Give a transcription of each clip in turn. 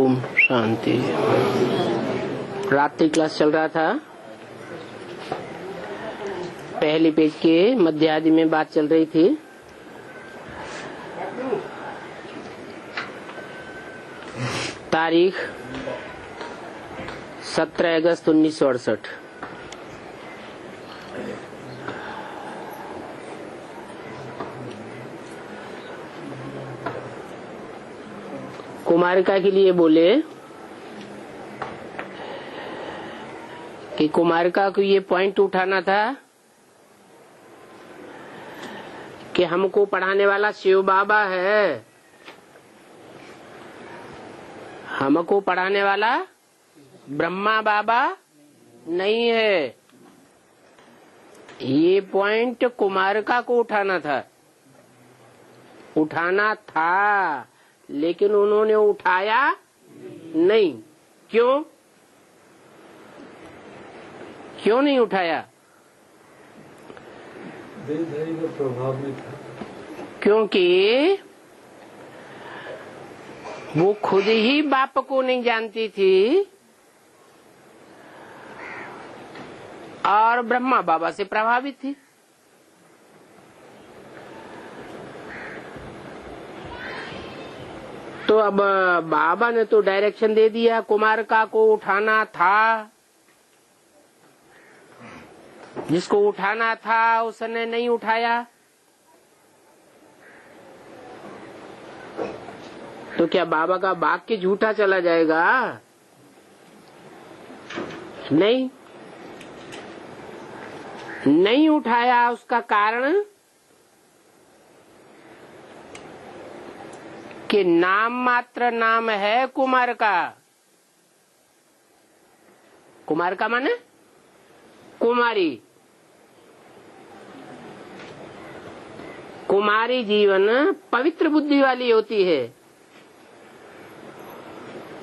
ओम शांति। रात्रि क्लास चल रहा था। पहले पेज के मध्य आदि में बात चल रही थी। तारीख 17 अगस्त 1968। कुमारिका के लिए बोले कि कुमारिका को ये पॉइंट उठाना था कि हमको पढ़ाने वाला शिव बाबा है, हमको पढ़ाने वाला ब्रह्मा बाबा नहीं है। ये पॉइंट कुमारिका को उठाना था, लेकिन उन्होंने उठाया नहीं। क्यों नहीं उठाया? प्रभाव में था। क्योंकि वो खुद ही बाप को नहीं जानती थी और ब्रह्मा बाबा से प्रभावित थी। तो अब बाबा ने तो डायरेक्शन दे दिया, कुमारिका को उठाना था। जिसको उठाना था उसने नहीं उठाया, तो क्या बाबा का वाक्य झूठा चला जाएगा? नहीं उठाया। उसका कारण कि नाम मात्र नाम है कुमारिका। कुमारिका माने कुमारी। कुमारी जीवन पवित्र बुद्धि वाली होती है,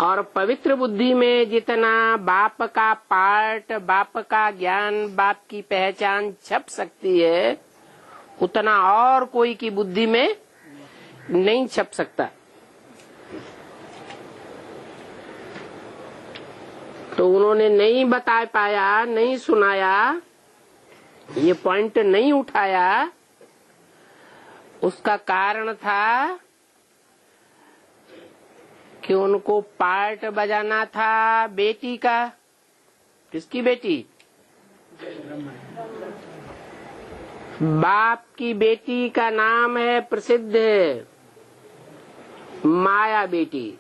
और पवित्र बुद्धि में जितना बाप का पार्ट, बाप का ज्ञान, बाप की पहचान छप सकती है, उतना और कोई की बुद्धि में नहीं छप सकता। तो उन्होंने नहीं बता पाया, नहीं सुनाया, ये पॉइंट नहीं उठाया। उसका कारण था कि उनको पार्ट बजाना था बेटी का। किसकी बेटी? बाप की बेटी का नाम है, प्रसिद्ध है, माया बेटी।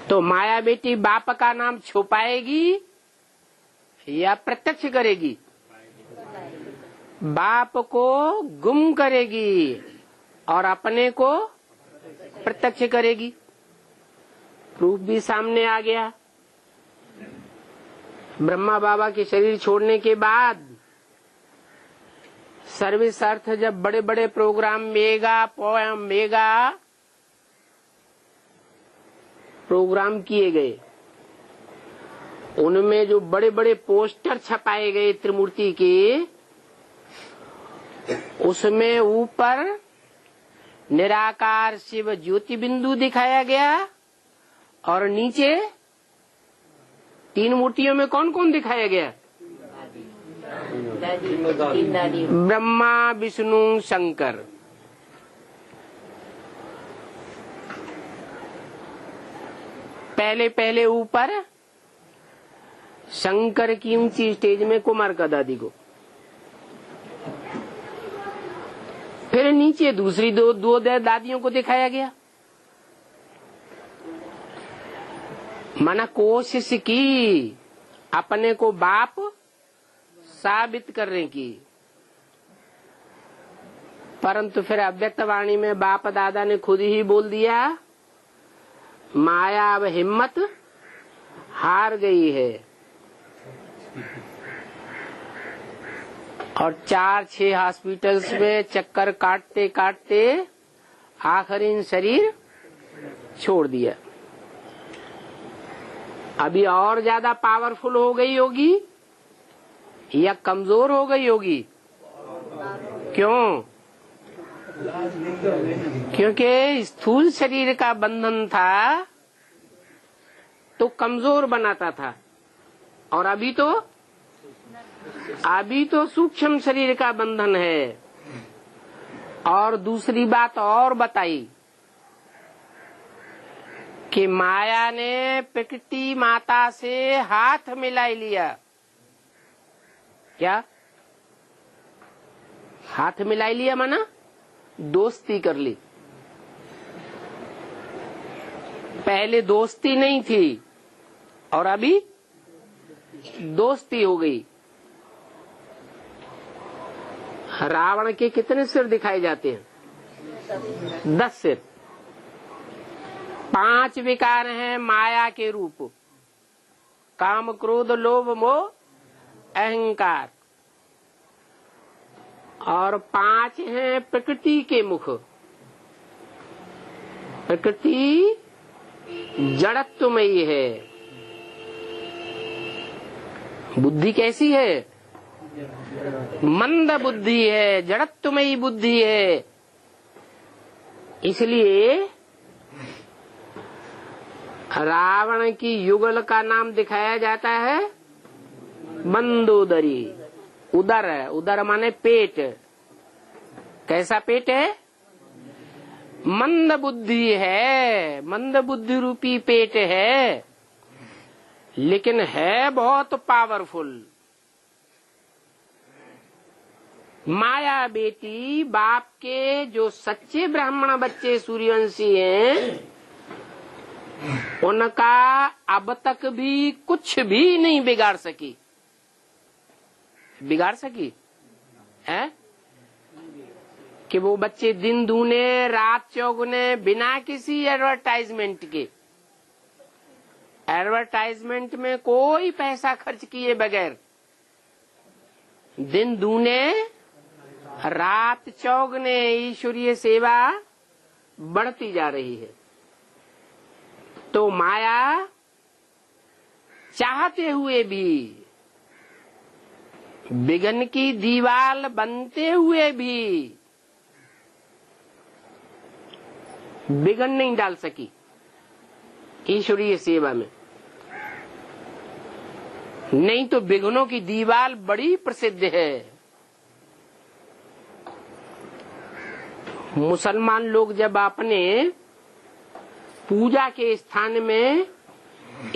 तो माया बेटी बाप का नाम छुपाएगी या प्रत्यक्ष करेगी? बाप को गुम करेगी और अपने को प्रत्यक्ष करेगी। प्रूफ भी सामने आ गया। ब्रह्मा बाबा के शरीर छोड़ने के बाद सर्विस अर्थ जब बड़े बड़े प्रोग्राम मेगा प्रोग्राम किए गए, उनमें जो बड़े बड़े पोस्टर छपाए गए त्रिमूर्ति के, उसमें ऊपर निराकार शिव ज्योति बिंदु दिखाया गया और नीचे तीन मूर्तियों में कौन कौन दिखाया गया? ब्रह्मा, विष्णु, शंकर। पहले ऊपर शंकर की ऊंची स्टेज में कुमारिका दादी को, फिर नीचे दूसरी दो दादियों को दिखाया गया। मना कोशिश की अपने को बाप साबित करने की, परंतु फिर अव्यक्त वाणी में बाप दादा ने खुद ही बोल दिया, माया अब हिम्मत हार गई है। और 4-6 हॉस्पिटल्स में चक्कर काटते काटते आखिरी शरीर छोड़ दिया। अभी और ज्यादा पावरफुल हो गई होगी या कमजोर हो गई होगी? क्यों? क्योंकि स्थूल शरीर का बंधन था तो कमजोर बनाता था, और अभी तो सूक्ष्म शरीर का बंधन है। और दूसरी बात और बताई कि माया ने प्रकृति माता से हाथ मिला लिया। क्या हाथ मिलाई लिया? माना दोस्ती कर ली। पहले दोस्ती नहीं थी और अभी दोस्ती हो गई। रावण के कितने सिर दिखाए जाते हैं? 10 सिर। 5 विकार हैं माया के रूप: काम, क्रोध, लोभ, मोह, अहंकार। और 5 हैं प्रकृति के मुख। प्रकृति जड़त्वमयी है। बुद्धि कैसी है? मंद बुद्धि है, जड़त्वमयी बुद्धि है। इसलिए रावण की युगल का नाम दिखाया जाता है मंदोदरी। उदर है, उदर माने पेट। कैसा पेट है? मंद बुद्धि है, मंद बुद्धि रूपी पेट है, लेकिन है बहुत पावरफुल। माया बेटी बाप के जो सच्चे ब्राह्मण बच्चे सूर्यवंशी हैं, उनका अब तक भी कुछ भी नहीं बिगाड़ सकी। बिगाड़ सकी है कि वो बच्चे दिन दूने रात चौगुने बिना किसी एडवर्टाइजमेंट के, एडवर्टाइजमेंट में कोई पैसा खर्च किए बगैर दिन दूने रात चौगुने ईश्वरीय सेवा बढ़ती जा रही है। तो माया चाहते हुए भी, विघ्न की दीवार बनते हुए भी विघ्न नहीं डाल सकी ईश्वरीय सेवा में। नहीं तो विघ्नों की दीवार बड़ी प्रसिद्ध है। मुसलमान लोग जब अपने पूजा के स्थान में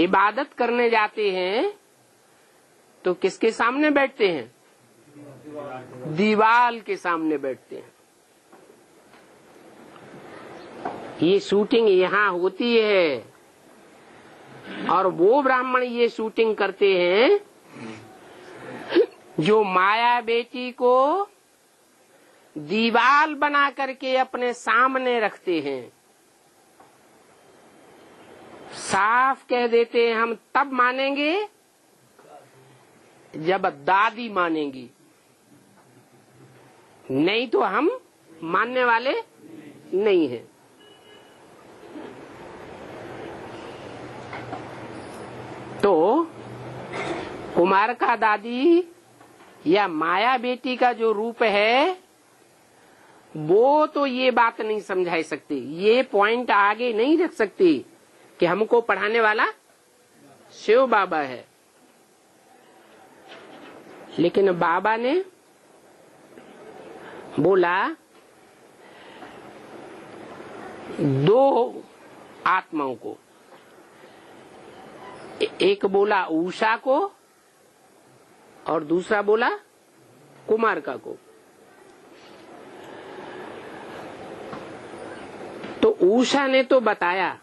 इबादत करने जाते हैं तो किसके सामने बैठते हैं? दीवार के सामने बैठते हैं। ये शूटिंग यहाँ होती है और वो ब्राह्मण ये शूटिंग करते हैं जो माया बेटी को दीवार बना करके अपने सामने रखते हैं। साफ कह देते हैं, हम तब मानेंगे जब दादी मानेंगी, नहीं तो हम मानने वाले नहीं हैं। तो कुमार का दादी या माया बेटी का जो रूप है वो तो ये बात नहीं समझा सकती, ये पॉइंट आगे नहीं रख सकती कि हमको पढ़ाने वाला शिव बाबा है। लेकिन बाबा ने बोला 2 आत्माओं को, एक बोला उषा को और दूसरा बोला कुमारका को। तो उषा ने तो बताया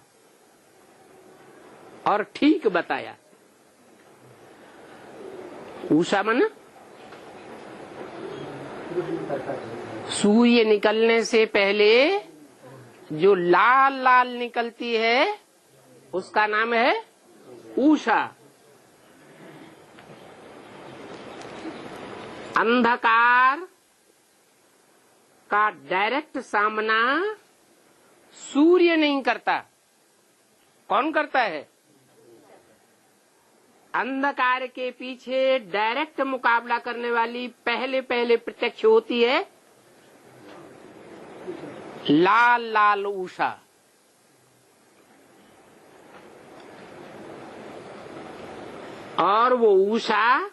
और ठीक बताया। उषा माना सूर्य निकलने से पहले जो लाल लाल निकलती है उसका नाम है उषा। अंधकार का डायरेक्ट सामना सूर्य नहीं करता। कौन करता है? अंधकार के पीछे डायरेक्ट मुकाबला करने वाली पहले प्रत्यक्ष होती है लाल लाल उषा। और वो उषा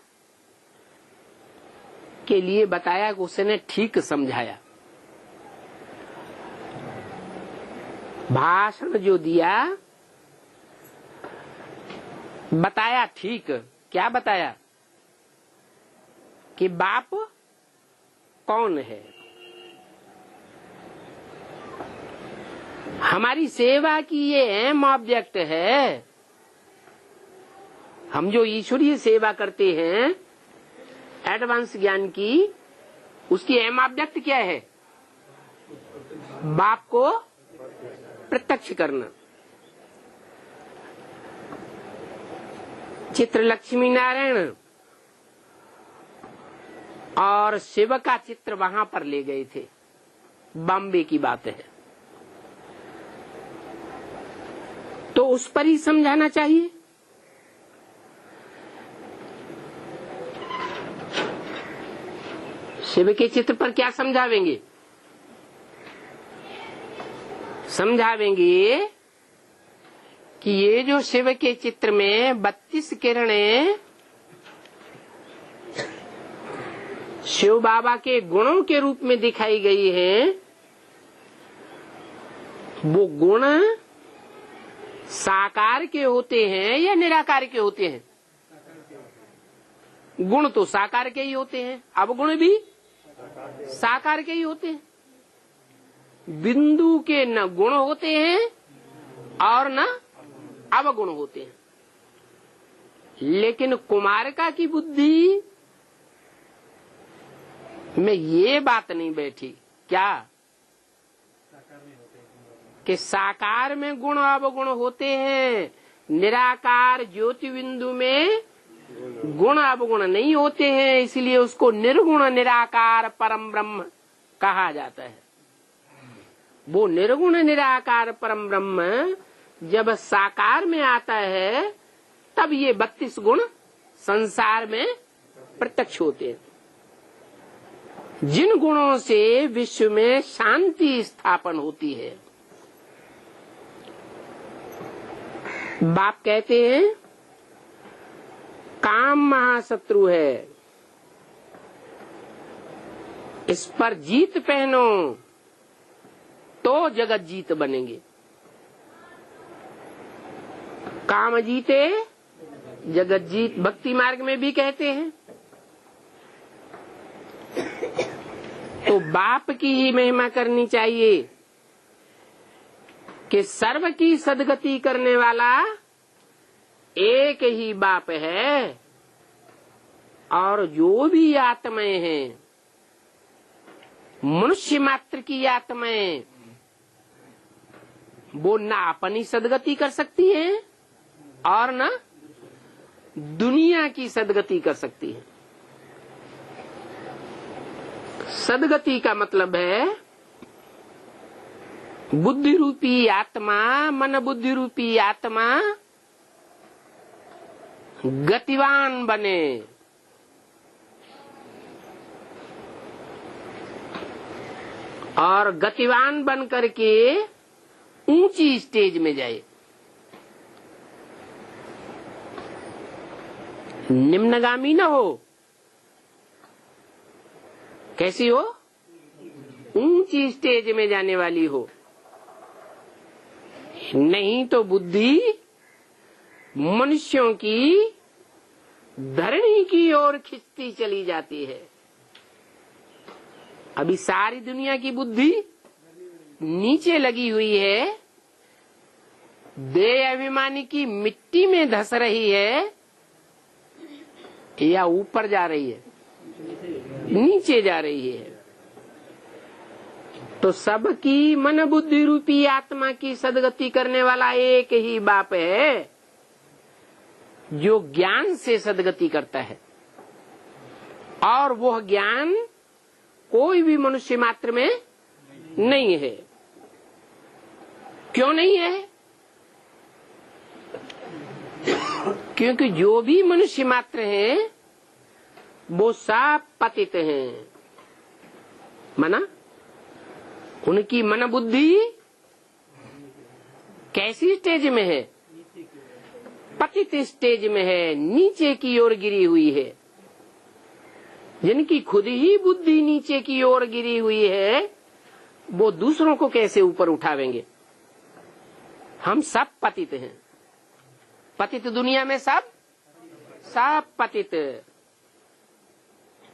के लिए बताया कि उसने ठीक समझाया। भाषण जो दिया बताया ठीक। क्या बताया कि बाप कौन है, हमारी सेवा की ये अहम ऑब्जेक्ट है। हम जो ईश्वरीय सेवा करते हैं एडवांस ज्ञान की, उसकी अहम ऑब्जेक्ट क्या है? बाप को प्रत्यक्ष करना। चित्र लक्ष्मी नारायण और शिव का चित्र वहां पर ले गए थे, बॉम्बे की बात है, तो उस पर ही समझाना चाहिए। शिव के चित्र पर क्या समझावेंगे? समझावेंगे कि ये जो शिव के चित्र में 32 किरणें शिव बाबा के गुणों के रूप में दिखाई गई हैं, वो गुण साकार के होते हैं या निराकार के होते हैं? गुण तो साकार के ही होते हैं, अवगुण भी साकार के ही होते हैं। बिंदु के न गुण होते हैं और न अवगुण होते हैं। लेकिन कुमारिका की बुद्धि में ये बात नहीं बैठी क्या कि साकार में गुण अवगुण होते हैं, निराकार ज्योति बिंदु में गुण अवगुण नहीं होते हैं, इसलिए उसको निर्गुण निराकार परम ब्रह्म कहा जाता है। वो निर्गुण निराकार परम ब्रह्म जब साकार में आता है तब ये 32 गुण संसार में प्रत्यक्ष होते हैं, जिन गुणों से विश्व में शांति स्थापन होती है। बाप कहते हैं काम महाशत्रु है, इस पर जीत पहनो तो जगत जीत बनेंगे। काम जीते जगत जीत, भक्ति मार्ग में भी कहते हैं। तो बाप की ही महिमा करनी चाहिए कि सर्व की सदगति करने वाला एक ही बाप है, और जो भी आत्माएं हैं, मनुष्य मात्र की आत्माएं, वो न अपनी सदगति कर सकती हैं और न दुनिया की सदगति कर सकती है। सदगति का मतलब है बुद्धि रूपी आत्मा, मन बुद्धि रूपी आत्मा गतिवान बने, और गतिवान बन करके ऊंची स्टेज में जाए। निम्नगामी न हो। कैसी हो? ऊंची स्टेज में जाने वाली हो। नहीं तो बुद्धि मनुष्यों की धरणी की ओर खिंचती चली जाती है। अभी सारी दुनिया की बुद्धि नीचे लगी हुई है, देह अभिमानी की मिट्टी में धस रही है या ऊपर जा रही है? नीचे जा रही है। तो सबकी मन बुद्धि रूपी आत्मा की सदगति करने वाला एक ही बाप है, जो ज्ञान से सदगति करता है। और वह ज्ञान कोई भी मनुष्य मात्र में नहीं है। क्यों नहीं है? क्योंकि जो भी मनुष्य मात्र हैं वो सब पतित हैं। मना उनकी मन बुद्धि कैसी स्टेज में है? पतित स्टेज में है, नीचे की ओर गिरी हुई है, जिनकी खुद ही बुद्धि नीचे की ओर गिरी हुई है, वो दूसरों को कैसे ऊपर उठावेंगे? हम सब पतित हैं। पतित दुनिया में सब पतित,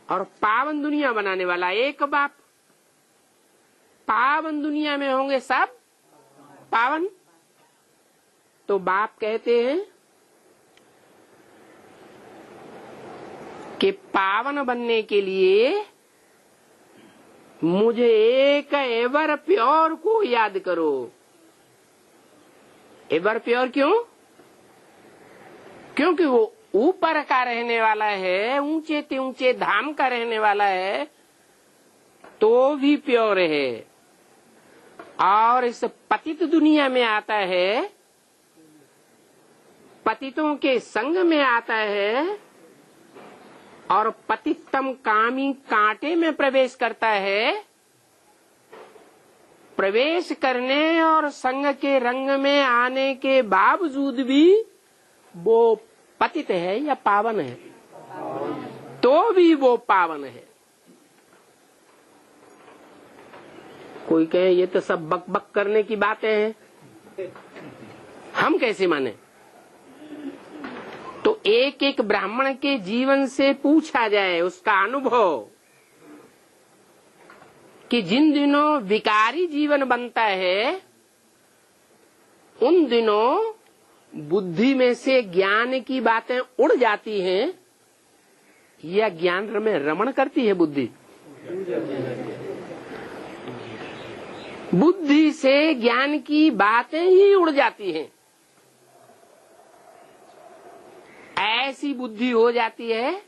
और पावन दुनिया बनाने वाला एक बाप। पावन दुनिया में होंगे सब पावन। तो बाप कहते हैं कि पावन बनने के लिए मुझे एक एवर प्योर को याद करो। एवर प्योर क्यों? क्योंकि वो ऊपर का रहने वाला है, ऊंचे ते ऊंचे धाम का रहने वाला है, तो भी प्योर है। और इस पतित दुनिया में आता है, पतितों के संग में आता है, और पतितम कामी कांटे में प्रवेश करता है। प्रवेश करने और संग के रंग में आने के बावजूद भी वो पतित है या पावन है? तो भी वो पावन है। कोई कहे ये तो सब बक बक करने की बातें हैं, हम कैसे माने? तो एक एक ब्राह्मण के जीवन से पूछा जाए उसका अनुभव, कि जिन दिनों विकारी जीवन बनता है, उन दिनों बुद्धि में से ज्ञान की बातें उड़ जाती हैं या ज्ञान में रमण करती है बुद्धि? बुद्धि से ज्ञान की बातें ही उड़ जाती हैं। ऐसी बुद्धि हो जाती है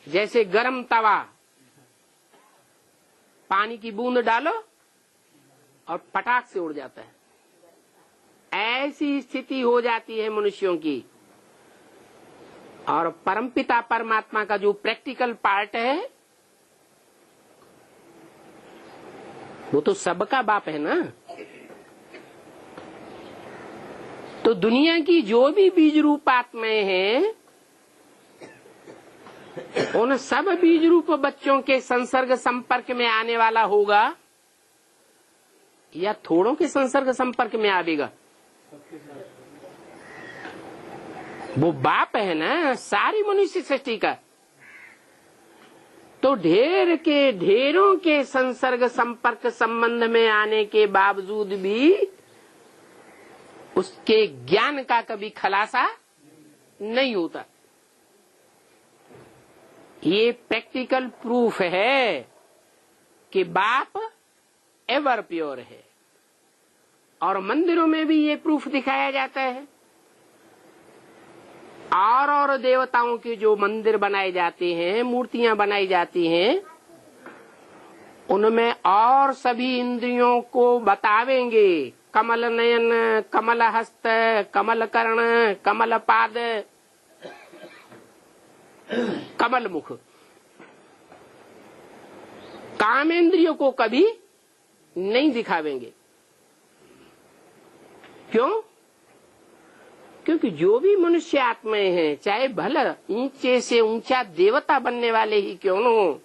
जैसे गरम तवा, पानी की बूंद डालो और पटाख से उड़ जाता है। ऐसी स्थिति हो जाती है मनुष्यों की। और परमपिता परमात्मा का जो प्रैक्टिकल पार्ट है, वो तो सबका बाप है ना। तो दुनिया की जो भी बीज रूप आत्माएं हैं, उन सब बीज रूप बच्चों के संसर्ग संपर्क में आने वाला होगा या थोड़ों के संसर्ग संपर्क में आवेगा? वो बाप है ना सारी मनुष्य सृष्टि का। तो ढेर के ढेरों के संसर्ग संपर्क संबंध में आने के बावजूद भी उसके ज्ञान का कभी खुलासा नहीं होता। ये प्रैक्टिकल प्रूफ है कि बाप एवर प्योर है। और मंदिरों में भी ये प्रूफ दिखाया जाता है। और देवताओं के जो मंदिर बनाए जाते हैं, मूर्तियां बनाई जाती हैं, उनमें और सभी इंद्रियों को बतावेंगे। कमल नयन, कमल हस्त, कमल कर्ण, कमल पाद, कमल मुख। कामेंद्रियों को कभी नहीं दिखावेंगे। क्यों? क्योंकि जो भी मनुष्य आत्माएं हैं, चाहे भला ऊंचे से ऊंचा देवता बनने वाले ही क्यों न हो,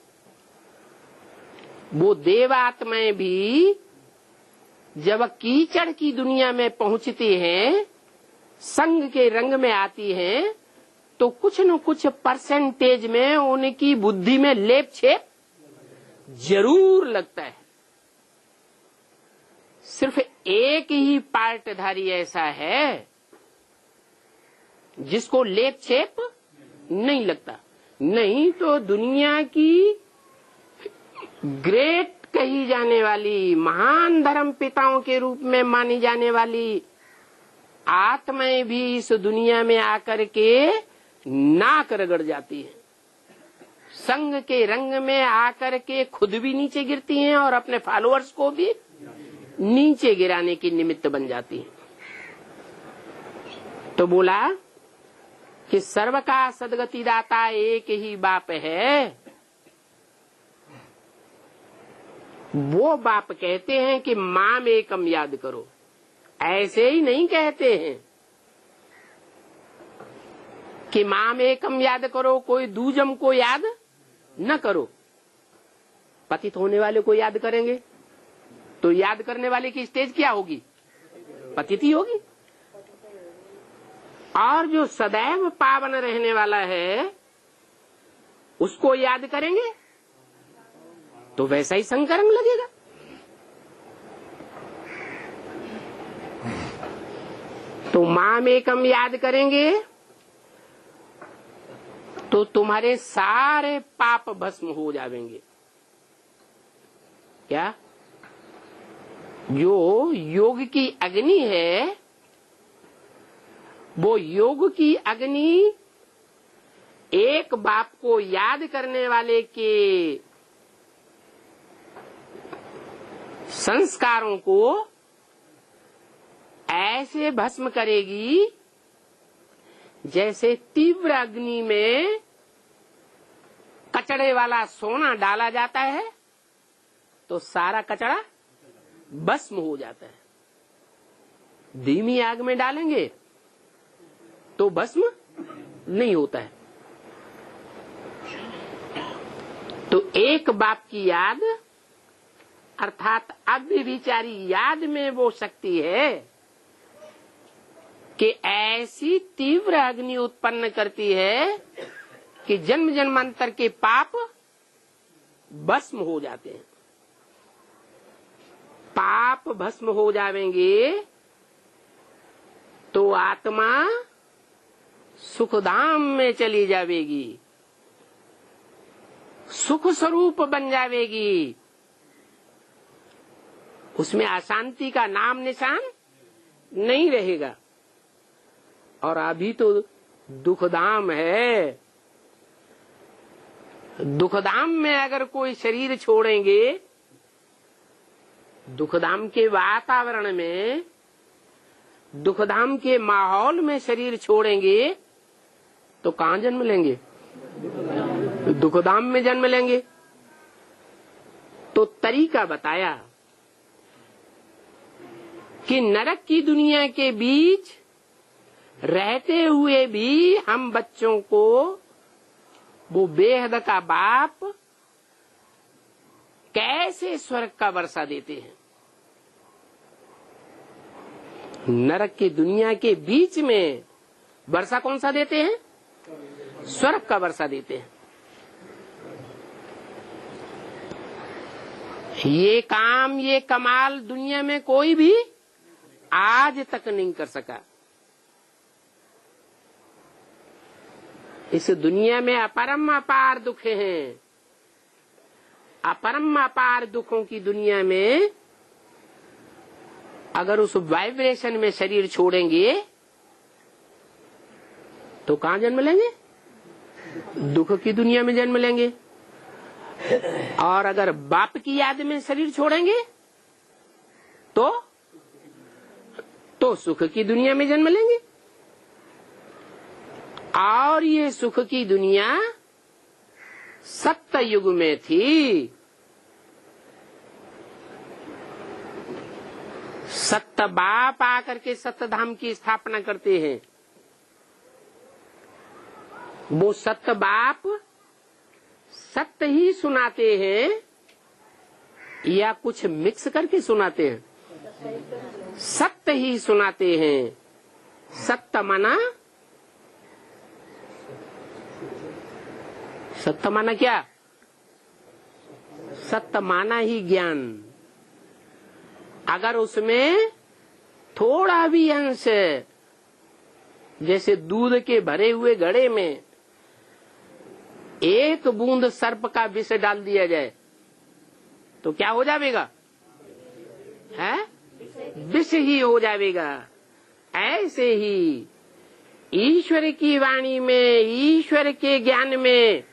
वो देवात्माएं भी जब कीचड़ की दुनिया में पहुंचती हैं, संग के रंग में आती हैं, तो कुछ न कुछ परसेंटेज में उनकी बुद्धि में लेप छेप जरूर लगता है। सिर्फ एक ही पार्टधारी ऐसा है जिसको लेप छेप नहीं लगता। नहीं तो दुनिया की ग्रेट कही जाने वाली, महान धर्म पिताओं के रूप में मानी जाने वाली आत्माएं भी इस दुनिया में आकर के नाक रगड़ जाती है। संग के रंग में आकर के खुद भी नीचे गिरती हैं और अपने फॉलोअर्स को भी नीचे गिराने की निमित्त बन जाती हैं। तो बोला कि सर्व का सदगति दाता एक ही बाप है। वो बाप कहते हैं कि माम एकम याद करो। ऐसे ही नहीं कहते हैं। कि माम एकम याद करो, कोई दूजम को याद न करो। पतित होने वाले को याद करेंगे तो याद करने वाले की स्टेज क्या होगी? पतित ही होगी। और जो सदैव पावन रहने वाला है उसको याद करेंगे तो वैसा ही संकरंग लगेगा। तो माम एकम याद करेंगे तो तुम्हारे सारे पाप भस्म हो जाएंगे। क्या? जो योग की अग्नि है वो योग की अग्नि एक बाप को याद करने वाले के संस्कारों को ऐसे भस्म करेगी जैसे तीव्र अग्नि में कचड़े वाला सोना डाला जाता है तो सारा कचड़ा भस्म हो जाता है। धीमी आग में डालेंगे तो भस्म नहीं होता है। तो एक बाप की याद अर्थात अव्यभिचारी याद में वो शक्ति है कि ऐसी तीव्र अग्नि उत्पन्न करती है कि जन्म जन्मांतर के पाप भस्म हो जाते हैं। पाप भस्म हो जाएंगे तो आत्मा सुखधाम में चली जाएगी, सुख स्वरूप बन जाएगी। उसमें अशांति का नाम निशान नहीं रहेगा। और अभी तो दुखधाम है। दुखधाम में अगर कोई शरीर छोड़ेंगे, दुखधाम के वातावरण में, दुखधाम के माहौल में शरीर छोड़ेंगे तो कहाँ जन्म लेंगे? दुखधाम में जन्म लेंगे। तो तरीका बताया कि नरक की दुनिया के बीच रहते हुए भी हम बच्चों को वो बेहद का बाप कैसे स्वर्ग का वर्षा देते हैं। नरक की दुनिया के बीच में वर्षा कौन सा देते हैं? स्वर्ग का वर्षा देते हैं। ये काम, ये कमाल दुनिया में कोई भी आज तक नहीं कर सका। इस दुनिया में अपरम अपार दुख हैं। अपरम अपार दुखों की दुनिया में अगर उस वाइब्रेशन में शरीर छोड़ेंगे तो कहाँ जन्म लेंगे? दुख की दुनिया में जन्म लेंगे। और अगर बाप की याद में शरीर छोड़ेंगे तो सुख की दुनिया में जन्म लेंगे। और ये सुख की दुनिया सत्य युग में थी। सत्य बाप आकर के सत्य धाम की स्थापना करते हैं। वो सत्य बाप सत्य ही सुनाते हैं या कुछ मिक्स करके सुनाते हैं? सत्य ही सुनाते हैं। सत्य माना, सत्य माना क्या? सत्य माना ही ज्ञान। अगर उसमें थोड़ा भी अंश, जैसे दूध के भरे हुए घड़े में एक बूंद सर्प का विष डाल दिया जाए तो क्या हो जाएगा? है विष ही हो जाएगा। ऐसे ही ईश्वर की वाणी में, ईश्वर के ज्ञान में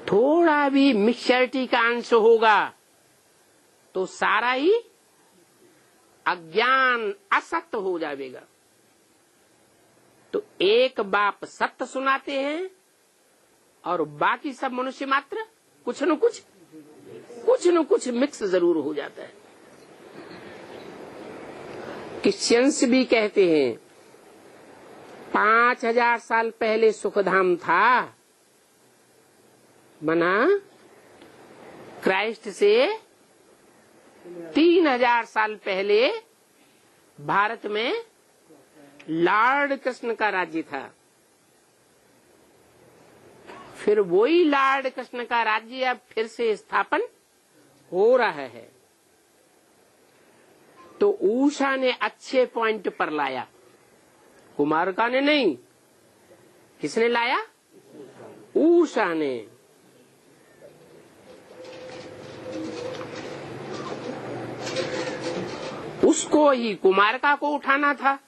थोड़ा भी मिक्सचरिटी का अंश होगा तो सारा ही अज्ञान असत्य हो जाएगा। तो एक बाप सत्य सुनाते हैं और बाकी सब मनुष्य मात्र कुछ न कुछ मिक्स जरूर हो जाता है। क्रिश्चियंस भी कहते हैं 5000 साल पहले सुखधाम था, मना क्राइस्ट से 3000 साल पहले भारत में लॉर्ड कृष्ण का राज्य था। फिर वही लॉर्ड कृष्ण का राज्य अब फिर से स्थापन हो रहा है। तो उषा ने अच्छे पॉइंट पर लाया, कुमारिका ने नहीं। किसने लाया? उषा ने। उसको ही, कुमारिका को उठाना था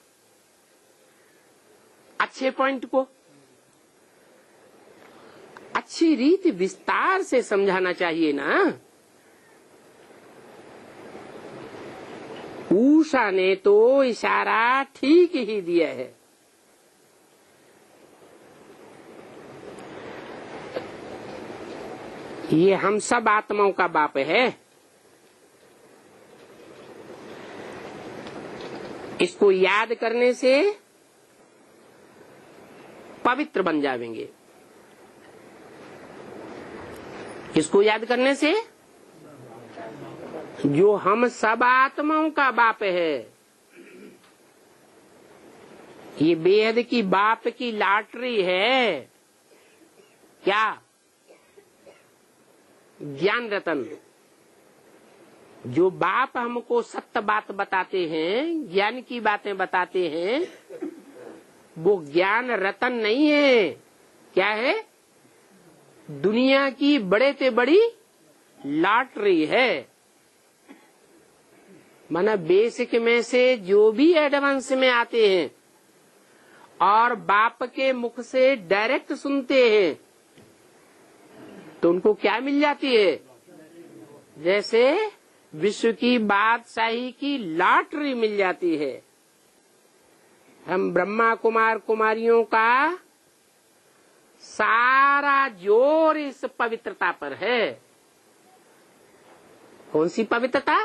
अच्छे पॉइंट को, अच्छी रीति विस्तार से समझाना चाहिए ना। उषा ने तो इशारा ठीक ही दिया है। ये हम सब आत्माओं का बाप है। इसको याद करने से पवित्र बन जाएंगे। इसको याद करने से जो हम सब आत्माओं का बाप है, ये बेहद की बाप की लॉटरी है। क्या? ज्ञान रतन। जो बाप हमको सत्य बात बताते हैं, ज्ञान की बातें बताते हैं, वो ज्ञान रतन नहीं है। क्या है? दुनिया की बड़े से बड़ी लॉटरी है। माना बेसिक में से जो भी एडवांस में आते हैं और बाप के मुख से डायरेक्ट सुनते हैं, तो उनको क्या मिल जाती है? जैसे विश्व की बादशाही की लॉटरी मिल जाती है। हम ब्रह्मा कुमार कुमारियों का सारा जोर इस पवित्रता पर है। कौन सी पवित्रता?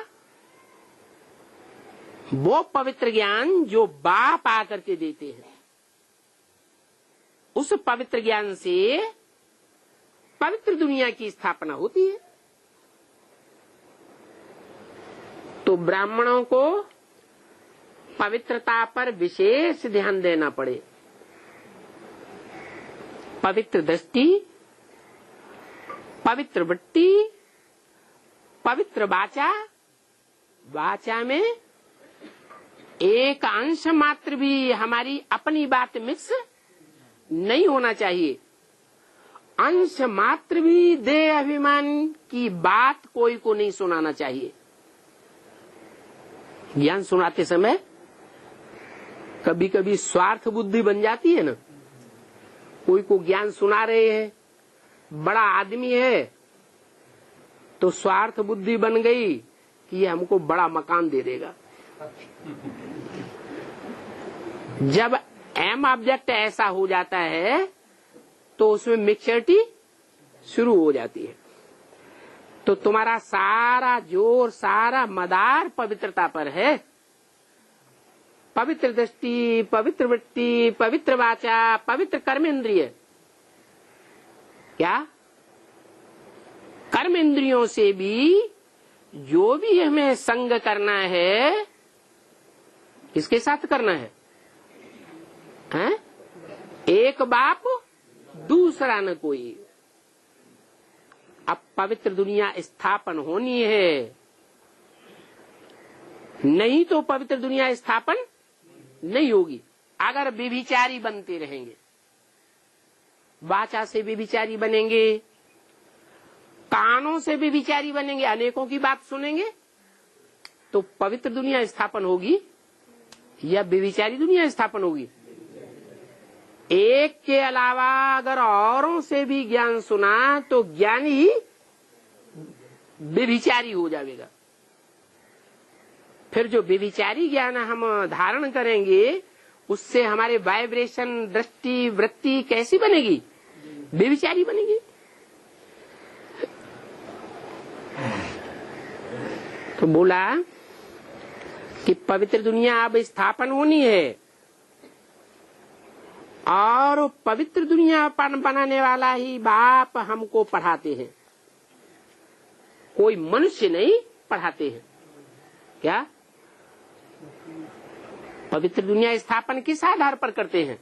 वो पवित्र ज्ञान जो बाप आकर के देते हैं। उस पवित्र ज्ञान से पवित्र दुनिया की स्थापना होती है। तो ब्राह्मणों को पवित्रता पर विशेष ध्यान देना पड़े। पवित्र दृष्टि, पवित्र वृत्ति, पवित्र वाचा। वाचा में एक अंश मात्र भी हमारी अपनी बात मिक्स नहीं होना चाहिए। अंश मात्र भी देह अभिमान की बात कोई को नहीं सुनाना चाहिए। ज्ञान सुनाते समय कभी कभी स्वार्थ बुद्धि बन जाती है ना। कोई को ज्ञान सुना रहे हैं, बड़ा आदमी है, तो स्वार्थ बुद्धि बन गई कि ये हमको बड़ा मकान दे देगा। जब एम ऑब्जेक्ट ऐसा हो जाता है तो उसमें मिक्सचरिटी शुरू हो जाती है। तो तुम्हारा सारा जोर, सारा मदार पवित्रता पर है। पवित्र दृष्टि, पवित्र वृत्ति, पवित्र वाचा, पवित्र कर्मेंद्रिय। क्या? कर्मेंद्रियों से भी जो भी हमें संग करना है, किसके साथ करना है? हैं? एक बाप दूसरा न कोई। अब पवित्र दुनिया स्थापन होनी है, नहीं तो पवित्र दुनिया स्थापन नहीं होगी। अगर व्यभिचारी बनते रहेंगे, वाचा से व्यभिचारी बनेंगे, कानों से व्यभिचारी बनेंगे, अनेकों की बात सुनेंगे, तो पवित्र दुनिया स्थापन होगी या व्यभिचारी दुनिया स्थापन होगी? एक के अलावा अगर औरों से भी ज्ञान सुना तो ज्ञान ही व्यभिचारी हो जाएगा। फिर जो व्यभिचारी ज्ञान हम धारण करेंगे, उससे हमारे वाइब्रेशन, दृष्टि, वृत्ति कैसी बनेगी? व्यभिचारी बनेगी। तो बोला कि पवित्र दुनिया अब स्थापन होनी है। और पवित्र दुनिया बनाने वाला ही बाप हमको पढ़ाते हैं, कोई मनुष्य नहीं पढ़ाते हैं। क्या पवित्र दुनिया स्थापन किस आधार पर करते हैं?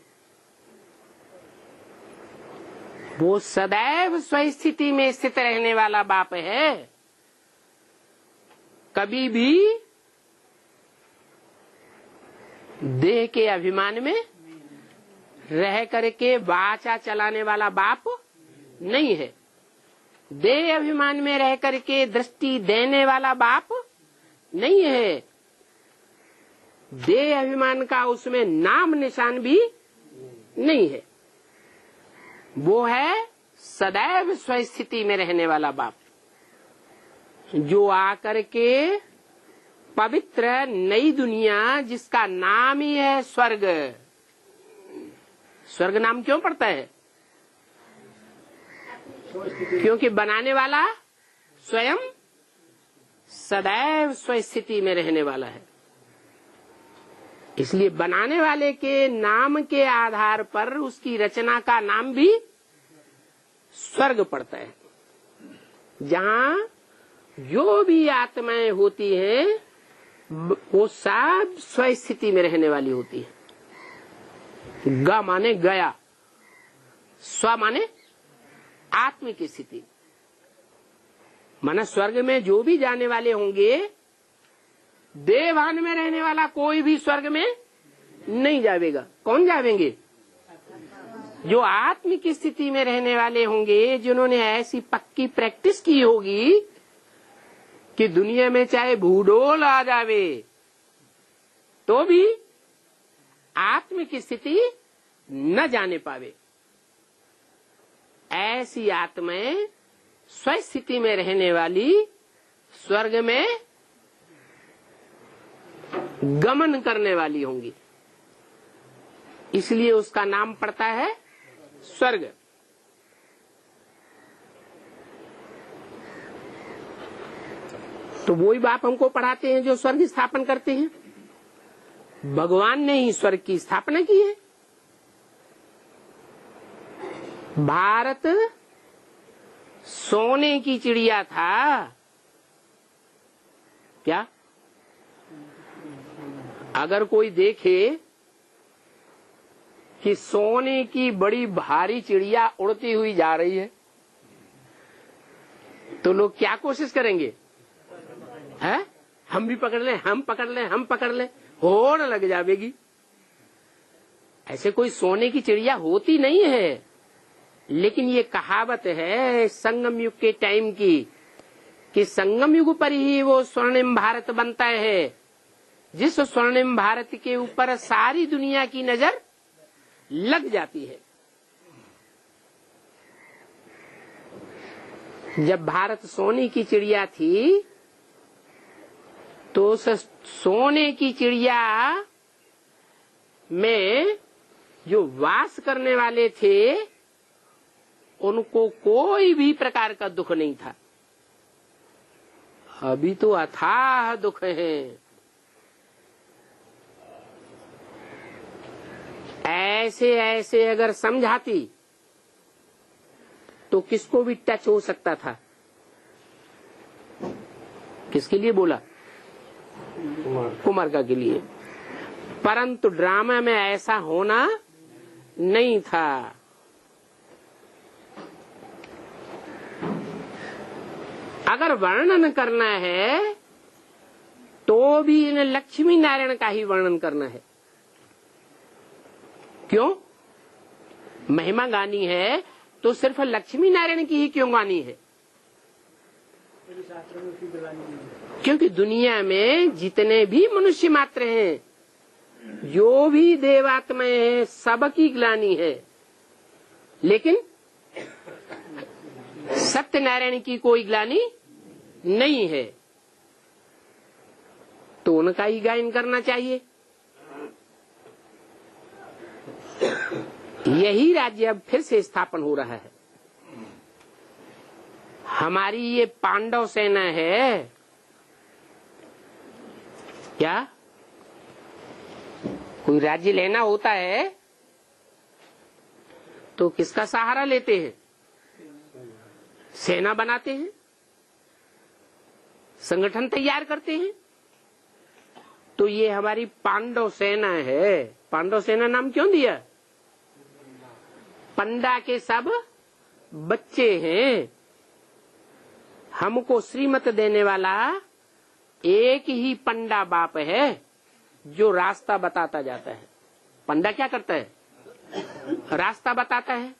वो सदैव स्वस्थिति में स्थित रहने वाला बाप है, कभी भी देह के अभिमान में रह करके वाचा चलाने वाला बाप नहीं है। देह अभिमान में रह करके दृष्टि देने वाला बाप नहीं है। देह अभिमान का उसमें नाम निशान भी नहीं है। वो है सदैव स्वस्थिति में रहने वाला बाप, जो आकर के पवित्र नई दुनिया जिसका नाम ही है स्वर्ग। स्वर्ग नाम क्यों पड़ता है? क्योंकि बनाने वाला स्वयं सदैव स्वस्थिति में रहने वाला है। इसलिए बनाने वाले के नाम के आधार पर उसकी रचना का नाम भी स्वर्ग पड़ता है, जहाँ जो भी आत्माएं होती हैं वो सब स्वस्थिति में रहने वाली होती है। ग माने गया, स्व माने आत्म की स्थिति। माना स्वर्ग में जो भी जाने वाले होंगे, देवान में रहने वाला कोई भी स्वर्ग में नहीं जाएगा। कौन जावेंगे? जो आत्म की स्थिति में रहने वाले होंगे, जिन्होंने ऐसी पक्की प्रैक्टिस की होगी कि दुनिया में चाहे भूडोल आ जावे तो भी आत्म की स्थिति न जाने पावे। ऐसी आत्माएं स्वस्थिति में रहने वाली स्वर्ग में गमन करने वाली होंगी, इसलिए उसका नाम पड़ता है स्वर्ग। तो वही बाप हमको पढ़ाते हैं जो स्वर्ग स्थापन करते हैं। भगवान ने ही स्वर्ग की स्थापना की है। भारत सोने की चिड़िया था क्या? अगर कोई देखे कि सोने की बड़ी भारी चिड़िया उड़ती हुई जा रही है, तो लोग क्या कोशिश करेंगे? है हम भी पकड़ लें, हम पकड़ लें, हम पकड़ लें, होड़ लग जाएगी। ऐसे कोई सोने की चिड़िया होती नहीं है, लेकिन ये कहावत है संगम युग के टाइम की कि संगम युग पर ही वो स्वर्णिम भारत बनता है, जिस स्वर्णिम भारत के ऊपर सारी दुनिया की नजर लग जाती है। जब भारत सोने की चिड़िया थी, तो उस सोने की चिड़िया में जो वास करने वाले थे, उनको कोई भी प्रकार का दुख नहीं था। अभी तो अथाह दुख है। ऐसे ऐसे अगर समझाती तो किसको भी टच हो सकता था। किसके लिए बोला? कुमारिका के लिए। परंतु ड्रामा में ऐसा होना नहीं था। अगर वर्णन करना है तो भी इन्हें लक्ष्मी नारायण का ही वर्णन करना है। क्यों? महिमा गानी है तो सिर्फ लक्ष्मी नारायण की ही क्यों गानी है? क्योंकि दुनिया में जितने भी मनुष्य मात्र हैं, जो भी देवात्माएं हैं, सबकी ग्लानी है, लेकिन सत्यनारायण की कोई ग्लानी नहीं है। तो उनका ही गायन करना चाहिए। यही राज्य अब फिर से स्थापन हो रहा है। हमारी ये पांडव सेना है क्या? कोई राज्य लेना होता है तो किसका सहारा लेते हैं? सेना बनाते हैं, संगठन तैयार करते हैं। तो ये हमारी पांडव सेना है। पांडव सेना नाम क्यों दिया? पंडा के सब बच्चे हैं। हमको श्रीमत देने वाला एक ही पंडा बाप है जो रास्ता बताता जाता है। पंडा क्या करता है? रास्ता बताता है।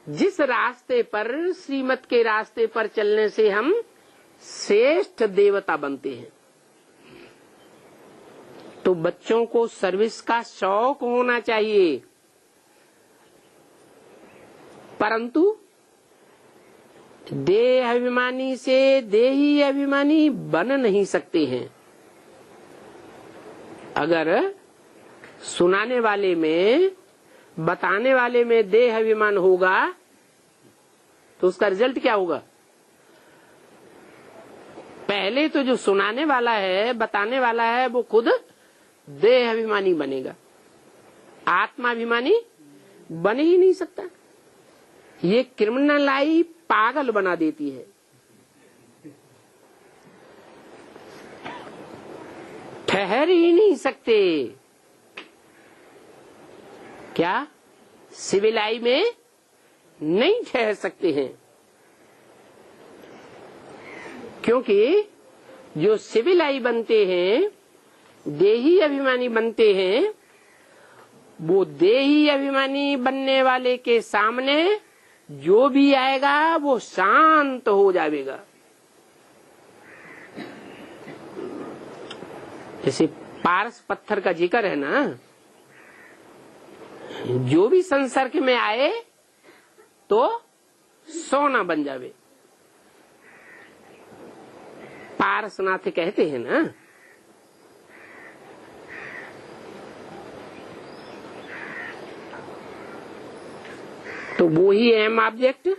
जिस रास्ते पर, श्रीमत के रास्ते पर चलने से हम श्रेष्ठ देवता बनते हैं। तो बच्चों को सर्विस का शौक होना चाहिए, परंतु देह अभिमानी से देही अभिमानी बन नहीं सकते हैं। अगर सुनाने वाले में, बताने वाले में देह अभिमान होगा तो उसका रिजल्ट क्या होगा? पहले तो जो सुनाने वाला है, बताने वाला है, वो खुद देह अभिमानी बनेगा, आत्माभिमानी बन ही नहीं सकता। ये क्रिमिनलाई पागल बना देती है। ठहर ही नहीं सकते। क्या? सिविलाई में नहीं ठहर सकते हैं, क्योंकि जो सिविलाई बनते हैं, देही अभिमानी बनते हैं, वो देही अभिमानी बनने वाले के सामने जो भी आएगा वो शांत हो जाएगा। जैसे पारस पत्थर का जिक्र है ना, जो भी संसर्ग में आए तो सोना बन जावे। पारसनाथ कहते हैं ना। तो वो ही एम ऑब्जेक्ट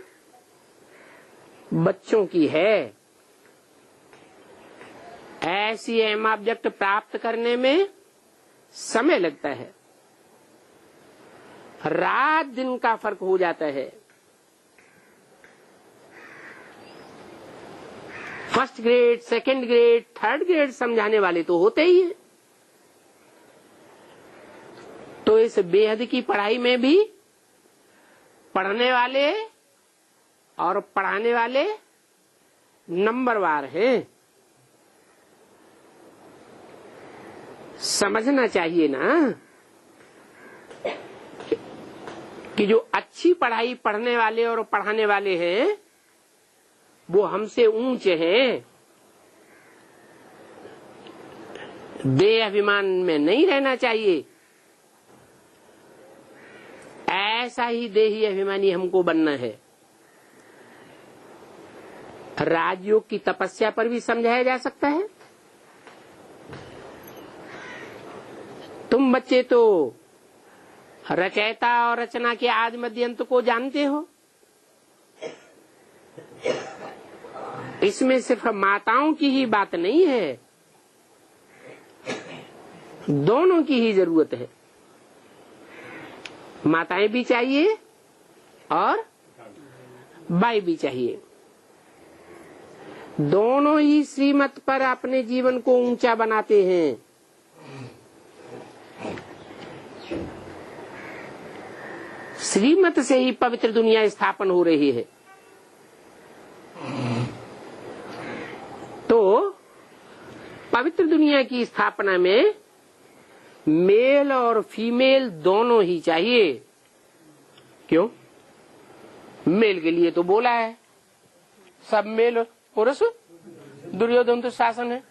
बच्चों की है। ऐसी एम ऑब्जेक्ट प्राप्त करने में समय लगता है, रात दिन का फर्क हो जाता है। First grade, second grade, third grade समझाने वाले तो होते ही हैं। तो इस बेहद की पढ़ाई में भी पढ़ने वाले और पढ़ाने वाले नंबरवार हैं। समझना चाहिए ना कि जो अच्छी पढ़ाई पढ़ने वाले और पढ़ाने वाले हैं वो हमसे ऊंचे हैं। देह अभिमान में नहीं रहना चाहिए। ऐसा ही देही अभिमानी हमको बनना है। राजयोग की तपस्या पर भी समझाया जा सकता है। तुम बच्चे तो रचयिता और रचना के आदि मध्य अंत को जानते हो। इसमें सिर्फ माताओं की ही बात नहीं है, दोनों की ही जरूरत है। माताएं भी चाहिए और बाई भी चाहिए। दोनों ही श्रीमत पर अपने जीवन को ऊंचा बनाते हैं। श्रीमत से ही पवित्र दुनिया स्थापन हो रही है। तो पवित्र दुनिया की स्थापना में मेल और फीमेल दोनों ही चाहिए। क्यों? मेल के लिए तो बोला है, सब मेल पुरुष, दुर्योधन तो शासन है।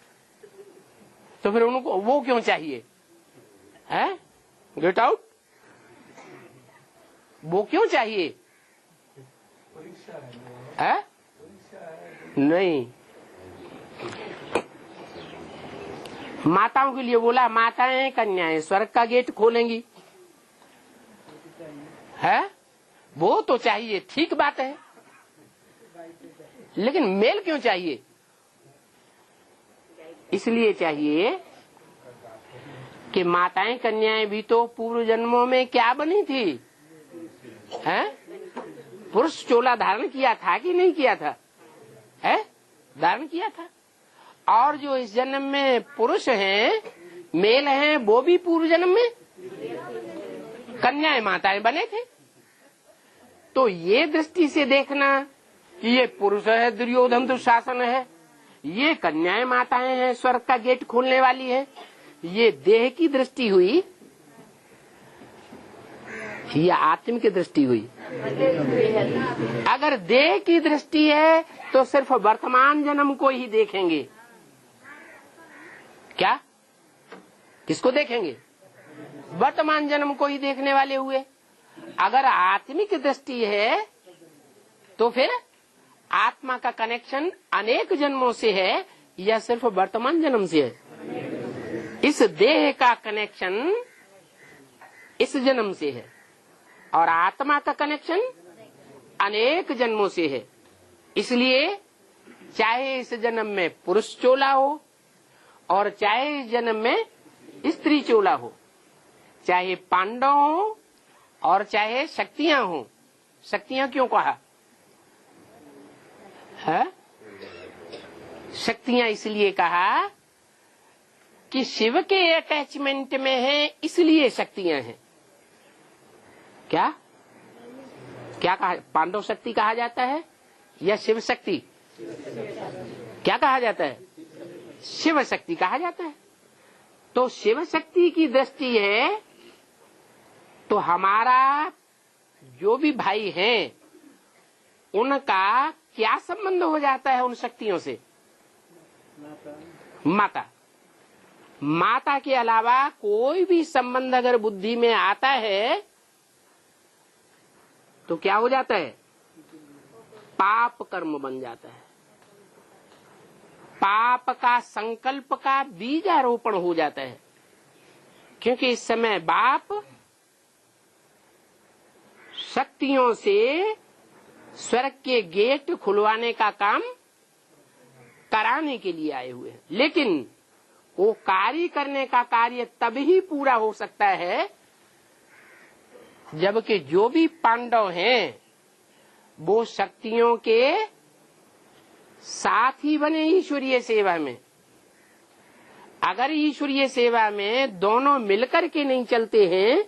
तो फिर उनको वो क्यों चाहिए? है गेट आउट, वो क्यों चाहिए? है नहीं, माताओं के लिए बोला, माताएं कन्याएं स्वर्ग का गेट खोलेंगी। है वो तो चाहिए, ठीक बात है, लेकिन मेल क्यों चाहिए? इसलिए चाहिए कि माताएं कन्याएं भी तो पूर्व जन्मों में क्या बनी थी? है? पुरुष चोला धारण किया था कि नहीं किया था? है? धारण किया था। और जो इस जन्म में पुरुष हैं, मेल हैं, वो भी पूर्व जन्म में कन्याएं माताएं बने थे। तो ये दृष्टि से देखना कि ये पुरुष है, दुर्योधन दुशासन है, ये कन्याएं माताएं हैं, स्वर्ग का गेट खोलने वाली है, ये देह की दृष्टि हुई या आत्म की दृष्टि हुई? अगर देह की दृष्टि है तो सिर्फ वर्तमान जन्म को ही देखेंगे। क्या? किसको देखेंगे? वर्तमान जन्म को ही देखने वाले हुए। अगर आत्मिक दृष्टि है तो फिर आत्मा का कनेक्शन अनेक जन्मों से है या सिर्फ वर्तमान जन्म से है? इस देह का कनेक्शन इस जन्म से है और आत्मा का कनेक्शन अनेक जन्मों से है। इसलिए चाहे इस जन्म में पुरुष चोला हो और चाहे इस जन्म में स्त्री चोला हो, चाहे पांडव हो और चाहे शक्तियां हो। शक्तियां क्यों कहा है? शक्तियां इसलिए कहा कि शिव के अटैचमेंट में है, इसलिए शक्तियां हैं। क्या क्या कहा? पांडव शक्ति कहा जाता है या शिव शक्ति? क्या कहा जाता है? शिव शक्ति कहा जाता है। तो शिव शक्ति की दृष्टि है तो हमारा जो भी भाई हैं उनका क्या संबंध हो जाता है उन शक्तियों से? माता। माता के अलावा कोई भी संबंध अगर बुद्धि में आता है तो क्या हो जाता है? पाप कर्म बन जाता है। पाप का संकल्प का बीजारोपण हो जाता है। क्योंकि इस समय बाप शक्तियों से स्वर्ग के गेट खुलवाने का काम कराने के लिए आए हुए हैं, लेकिन वो कार्य करने का कार्य तभी पूरा हो सकता है जबकि जो भी पांडव हैं वो शक्तियों के साथ ही बने ईश्वरीय सेवा में। अगर ईश्वरीय सेवा में दोनों मिलकर के नहीं चलते हैं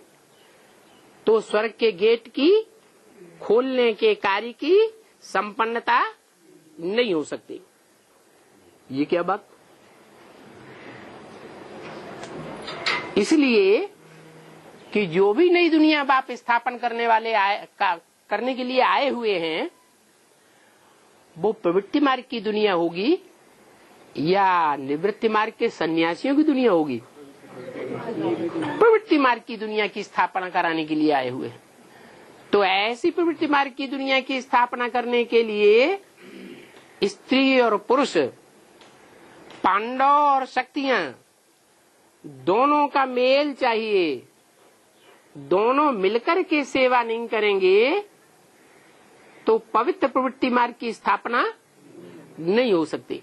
तो स्वर्ग के गेट की खोलने के कार्य की संपन्नता नहीं हो सकती। ये क्या बात? इसलिए कि जो भी नई दुनिया बाप स्थापन करने वाले करने के लिए आए हुए हैं वो प्रवृत्ति मार्ग की दुनिया होगी या निवृत्ति मार्ग के सन्यासियों की दुनिया होगी? प्रवृत्ति मार्ग की दुनिया की स्थापना कराने के लिए आए हुए हैं। तो ऐसी प्रवृत्ति मार्ग की दुनिया की स्थापना करने के लिए स्त्री और पुरुष, पांडव और शक्तियां दोनों का मेल चाहिए। दोनों मिलकर के सेवा नहीं करेंगे तो पवित्र प्रवृत्ति मार्ग की स्थापना नहीं हो सकती।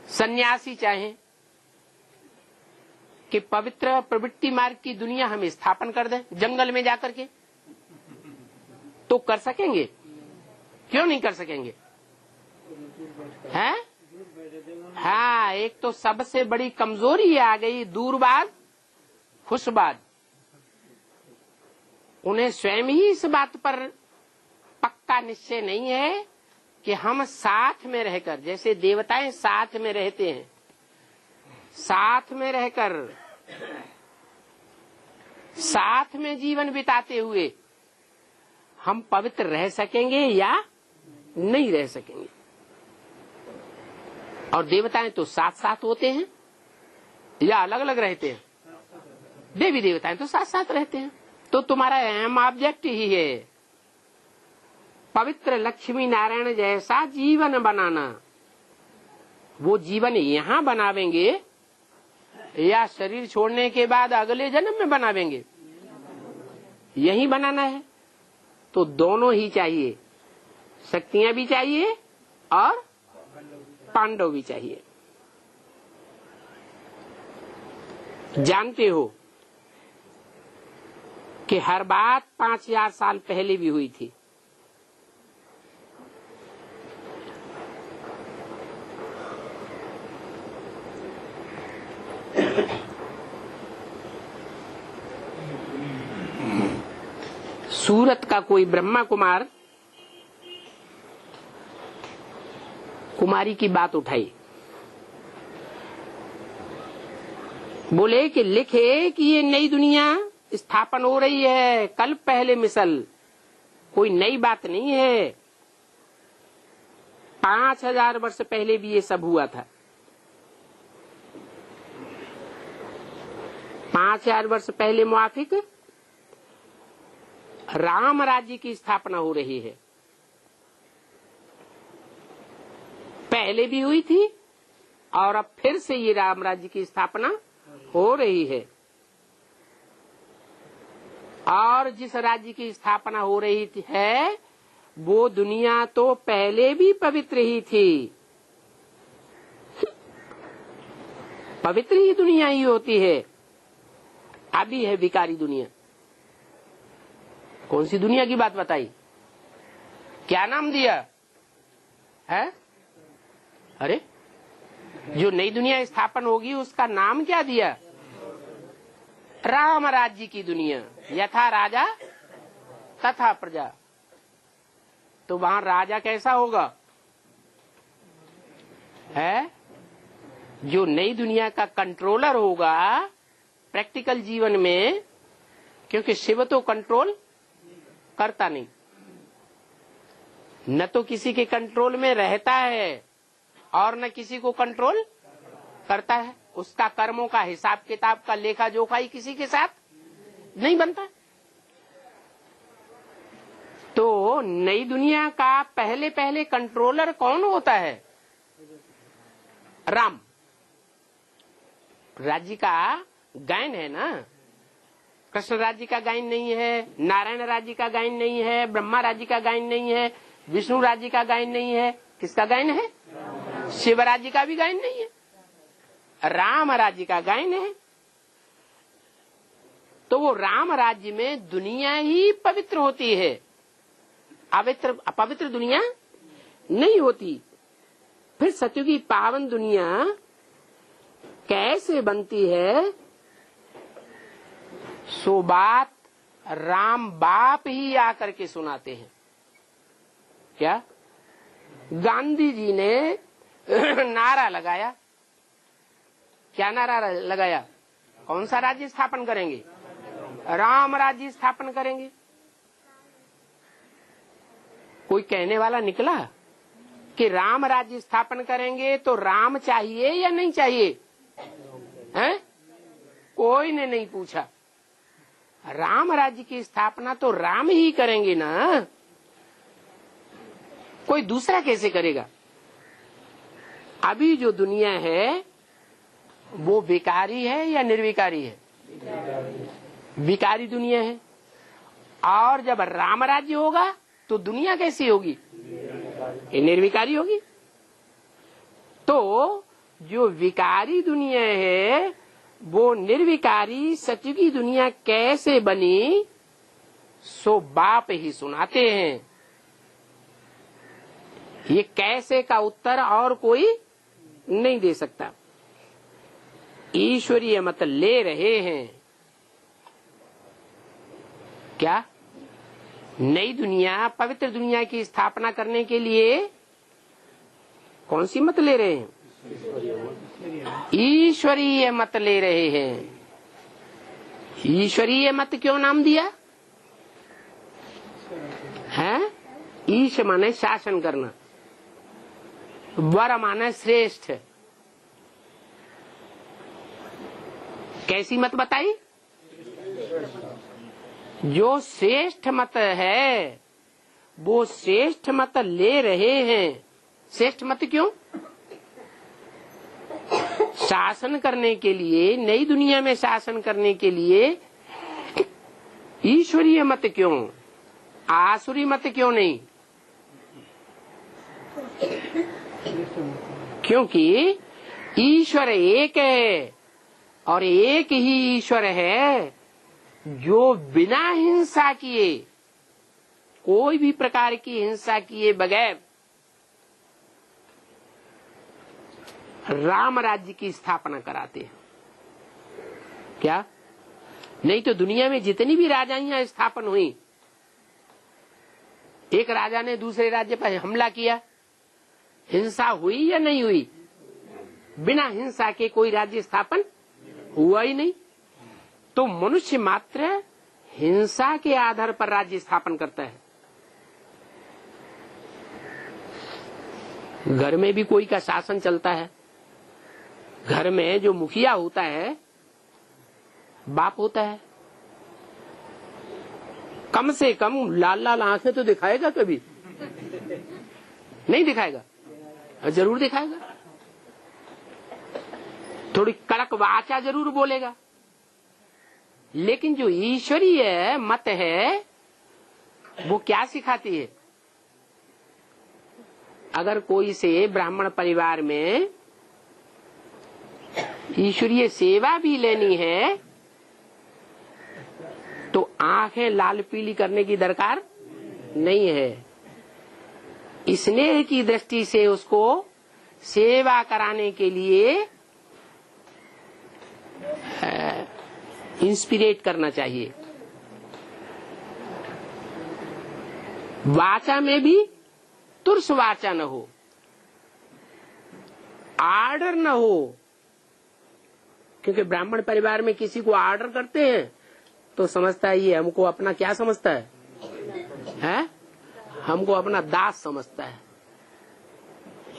सन्यासी चाहे कि पवित्र प्रवृत्ति मार्ग की दुनिया हम स्थापन कर दें जंगल में जाकर के, तो कर सकेंगे? क्यों नहीं कर सकेंगे? हैं? हाँ, एक तो सबसे बड़ी कमजोरी आ गई दूरबाद खुशबाद। उन्हें स्वयं ही इस बात पर पक्का निश्चय नहीं है कि हम साथ में रहकर, जैसे देवताएं साथ में रहते हैं, साथ में रहकर साथ में जीवन बिताते हुए हम पवित्र रह सकेंगे या नहीं रह सकेंगे। और देवताएं तो साथ साथ होते हैं या अलग अलग रहते हैं? देवी देवताएं तो साथ साथ रहते हैं। तो तुम्हारा अहम ऑब्जेक्ट ही है पवित्र लक्ष्मी नारायण जैसा जीवन बनाना। वो जीवन यहाँ बनावेंगे या शरीर छोड़ने के बाद अगले जन्म में बनावेंगे? यही बनाना है। तो दोनों ही चाहिए, शक्तियां भी चाहिए और पांडव भी चाहिए। जानते हो कि हर बात 5000 साल पहले भी हुई थी। सूरत का कोई ब्रह्मा कुमार कुमारी की बात उठाई, बोले कि लिखे कि ये नई दुनिया स्थापन हो रही है, कल पहले मिसल, कोई नई बात नहीं है। 5000 वर्ष पहले भी ये सब हुआ था। 5000 वर्ष पहले मुआफिक राम राज्य की स्थापना हो रही है। पहले भी हुई थी और अब फिर से ये राम राज्य की स्थापना हो रही है। और जिस राज्य की स्थापना हो रही है वो दुनिया तो पहले भी पवित्र ही थी। पवित्र ही दुनिया ही होती है। अभी है विकारी दुनिया। कौन सी दुनिया की बात बताई? क्या नाम दिया है? अरे जो नई दुनिया स्थापन होगी उसका नाम क्या दिया? राम राज्य की दुनिया। यथा राजा तथा प्रजा। तो वहां राजा कैसा होगा? है जो नई दुनिया का कंट्रोलर होगा प्रैक्टिकल जीवन में, क्योंकि शिव तो कंट्रोल करता नहीं, न तो किसी के कंट्रोल में रहता है और न किसी को कंट्रोल करता है। उसका कर्मों का हिसाब किताब का लेखा जोखा ही किसी के साथ नहीं बनता। तो नई दुनिया का पहले पहले कंट्रोलर कौन होता है? राम राज्य का गायन है ना। कृष्ण राज्य का गायन नहीं है, नारायण राज्य का गायन नहीं है, ब्रह्मा राज्य का गायन नहीं है, विष्णु राज्य का गायन नहीं है। किसका गायन है? शिव राज्य का भी गायन नहीं है, राम राज्य का गायन है। तो वो राम राज्य में दुनिया ही पवित्र होती है, अपवित्र दुनिया नहीं होती। फिर सत्युगी पावन दुनिया कैसे बनती है? सो बात राम बाप ही आकर के सुनाते हैं। क्या? गांधी जी ने नारा लगाया। क्या नारा लगाया? कौन सा राज्य स्थापन करेंगे? राम राज्य स्थापन करेंगे। कोई कहने वाला निकला कि राम राज्य स्थापन करेंगे तो राम चाहिए या नहीं चाहिए? हैं? कोई ने नहीं पूछा। राम राज्य की स्थापना तो राम ही करेंगे ना, कोई दूसरा कैसे करेगा? अभी जो दुनिया है वो विकारी है या निर्विकारी है? विकारी दुनिया है। और जब राम राज्य होगा तो दुनिया कैसी होगी? ये निर्विकारी होगी। तो जो विकारी दुनिया है वो निर्विकारी सत्युगी दुनिया कैसे बनी? सो बाप ही सुनाते हैं। ये कैसे का उत्तर और कोई नहीं दे सकता। ईश्वरीय मत ले रहे हैं। क्या? नई दुनिया, पवित्र दुनिया की स्थापना करने के लिए कौन सी मत ले रहे हैं? ईश्वरीय मत ले रहे हैं। ईश्वरीय मत क्यों नाम दिया है? ईश माने शासन करना, वर माने श्रेष्ठ। कैसी मत बताई? जो श्रेष्ठ मत है वो श्रेष्ठ मत ले रहे हैं। श्रेष्ठ मत क्यों? शासन करने के लिए, नई दुनिया में शासन करने के लिए ईश्वरीय मत क्यों? आसुरी मत क्यों नहीं? क्योंकि ईश्वर एक है और एक ही ईश्वर है। जो बिना हिंसा किए, कोई भी प्रकार की हिंसा किए बगैर राम राज्य की स्थापना कराते हैं। क्या? नहीं तो दुनिया में जितनी भी राजाइयां स्थापन हुई, एक राजा ने दूसरे राज्य पर हमला किया, हिंसा हुई या नहीं हुई? बिना हिंसा के कोई राज्य स्थापन हुआ ही नहीं। तो मनुष्य मात्र हिंसा के आधार पर राज्य स्थापन करता है। घर में भी कोई का शासन चलता है। घर में जो मुखिया होता है बाप होता है। कम से कम लाल लाल आंखें तो दिखाएगा कभी? नहीं दिखाएगा? जरूर दिखाएगा। थोड़ी कड़क वाचा जरूर बोलेगा। लेकिन जो ईश्वरीय मत है वो क्या सिखाती है? अगर कोई से ब्राह्मण परिवार में ईश्वरीय सेवा भी लेनी है तो आंखें लाल पीली करने की दरकार नहीं है। स्नेह की दृष्टि से उसको सेवा कराने के लिए इंस्पिरेट करना चाहिए। वाचा में भी तुर्स वाचा न हो, आर्डर न हो। क्योंकि ब्राह्मण परिवार में किसी को आर्डर करते हैं तो समझता है ये हमको अपना क्या समझता है? हमको अपना दास समझता है।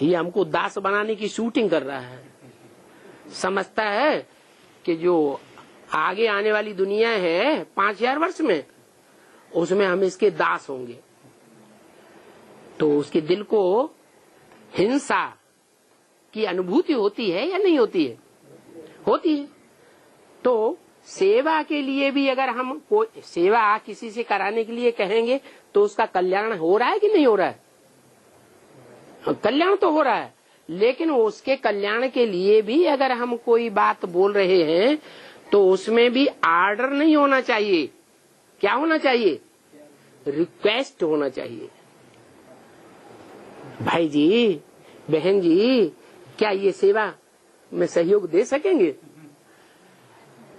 ये हमको दास बनाने की शूटिंग कर रहा है। समझता है कि जो आगे आने वाली दुनिया है 5000 वर्ष में, उसमें हम इसके दास होंगे। तो उसके दिल को हिंसा की अनुभूति होती है या नहीं होती है? होती है। तो सेवा के लिए भी अगर हम कोई सेवा किसी से कराने के लिए कहेंगे तो उसका कल्याण हो रहा है कि नहीं हो रहा है? कल्याण तो हो रहा है। लेकिन उसके कल्याण के लिए भी अगर हम कोई बात बोल रहे हैं तो उसमें भी आर्डर नहीं होना चाहिए। क्या होना चाहिए? रिक्वेस्ट होना चाहिए। भाई जी, बहन जी, क्या ये सेवा में सहयोग दे सकेंगे?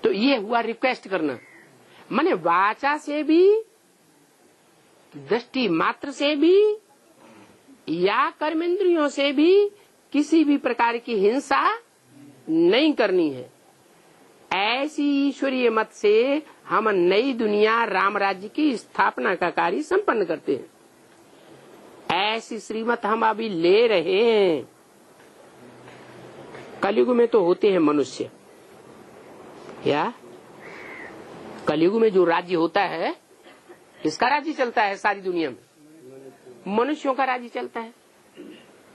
तो ये हुआ रिक्वेस्ट करना। माने वाचा से भी, दृष्टि मात्र से भी या कर्मेंद्रियों से भी किसी भी प्रकार की हिंसा नहीं करनी है। ऐसी ईश्वरीय मत से हम नई दुनिया राम राज्य की स्थापना का कार्य संपन्न करते हैं। ऐसी श्रीमत हम अभी ले रहे हैं। कलयुग में तो होते हैं मनुष्य। या कलयुग में जो राज्य होता है, इसका राज्य चलता है सारी दुनिया में। मनुष्यों का राज्य चलता है।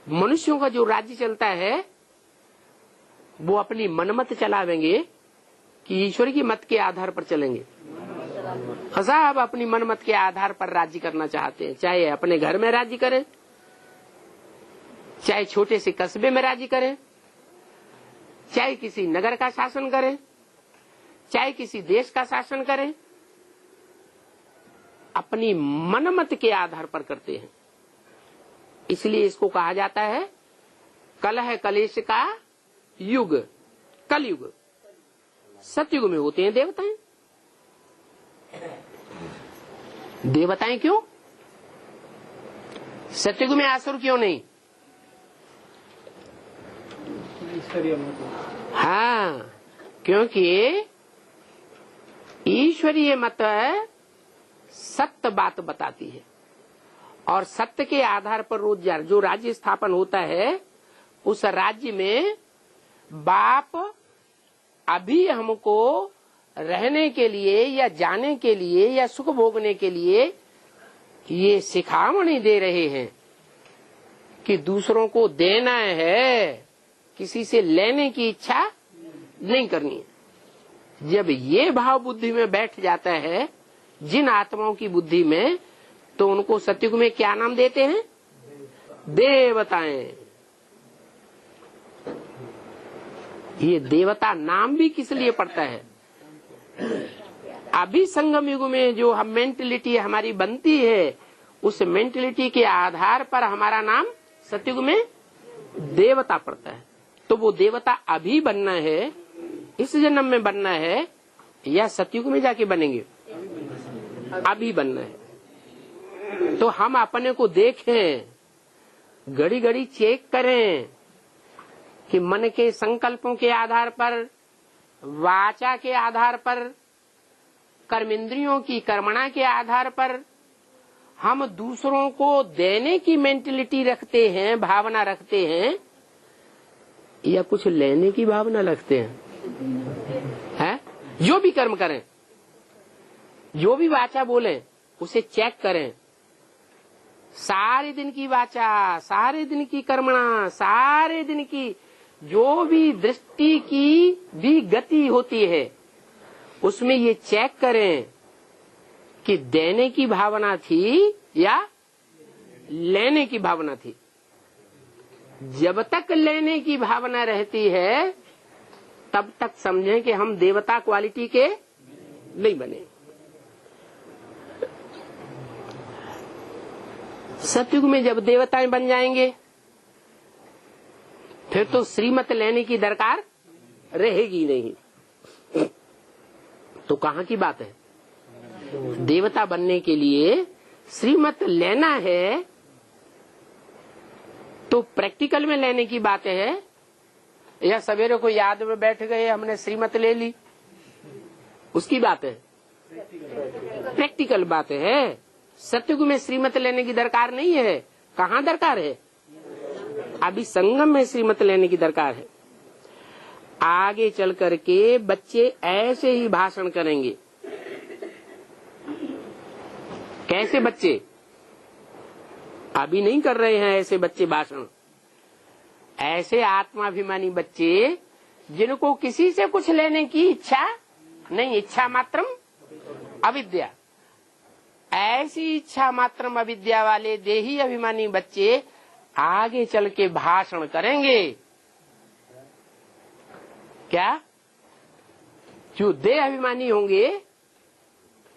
मनुष्यों का जो राज्य चलता है वो अपनी मनमत चलावेंगे कि ईश्वर की मत के आधार पर चलेंगे। सब अपनी मनमत के आधार पर राज्य करना चाहते हैं। चाहे अपने घर में राज्य करें, चाहे छोटे से कस्बे में राज्य करें, चाहे किसी नगर का शासन करें, चाहे किसी देश का शासन करें, अपनी मनमत के आधार पर करते हैं। इसलिए इसको कहा जाता है कलह कलेश का युग, कलयुग। सतयुग में होते हैं देवताएं। देवताएं क्यों? सतयुग में आसुर क्यों नहीं? हाँ, क्योंकि ईश्वरीय मत सत्य बात बताती है और सत्य के आधार पर रोज जो राज्य स्थापन होता है उस राज्य में बाप अभी हमको रहने के लिए या जाने के लिए या सुख भोगने के लिए ये सिखावनी दे रहे हैं कि दूसरों को देना है, किसी से लेने की इच्छा नहीं करनी है। जब ये भाव बुद्धि में बैठ जाता है जिन आत्माओं की बुद्धि में, तो उनको सतयुग में क्या नाम देते हैं? देवताएं। ये देवता नाम भी किस लिए पड़ता है? अभी संगम युग में जो हम मेंटेलिटी हमारी बनती है, उस मेंटेलिटी के आधार पर हमारा नाम सतयुग में देवता पड़ता है। तो वो देवता अभी बनना है, इस जन्म में बनना है, या सतयुग में जाके बनेंगे? अभी बनना है। तो हम अपने को देखें, घड़ी घड़ी चेक करें कि मन के संकल्पों के आधार पर, वाचा के आधार पर, कर्मेंद्रियों की कर्मणा के आधार पर हम दूसरों को देने की मेंटेलिटी रखते हैं, भावना रखते हैं, या कुछ लेने की भावना रखते हैं? जो भी कर्म करें, जो भी वाचा बोलें, उसे चेक करें। सारे दिन की वाचा, सारे दिन की कर्मणा, सारे दिन की जो भी दृष्टि की भी गति होती है, उसमें ये चेक करें कि देने की भावना थी या लेने की भावना थी। जब तक लेने की भावना रहती है, तब तक समझें कि हम देवता क्वालिटी के नहीं बने। सतयुग में जब देवताएं बन जाएंगे, फिर तो श्रीमत लेने की दरकार रहेगी नहीं। तो कहाँ की बात है? देवता बनने के लिए श्रीमत लेना है, तो प्रैक्टिकल में लेने की बात है, या सवेरे को याद में बैठ गए हमने श्रीमत ले ली, उसकी बात है? प्रैक्टिकल बात है। सतयुग में श्रीमत लेने की दरकार नहीं है। कहाँ दरकार है? अभी संगम में श्रीमत लेने की दरकार है। आगे चल करके बच्चे ऐसे ही भाषण करेंगे। कैसे बच्चे? अभी नहीं कर रहे हैं ऐसे बच्चे भाषण। ऐसे आत्माभिमानी बच्चे जिनको किसी से कुछ लेने की इच्छा नहीं, इच्छा मात्रम अविद्या, ऐसी इच्छा मात्रम अविद्या वाले देही अभिमानी बच्चे आगे चल के भाषण करेंगे। क्या? जो देह अभिमानी होंगे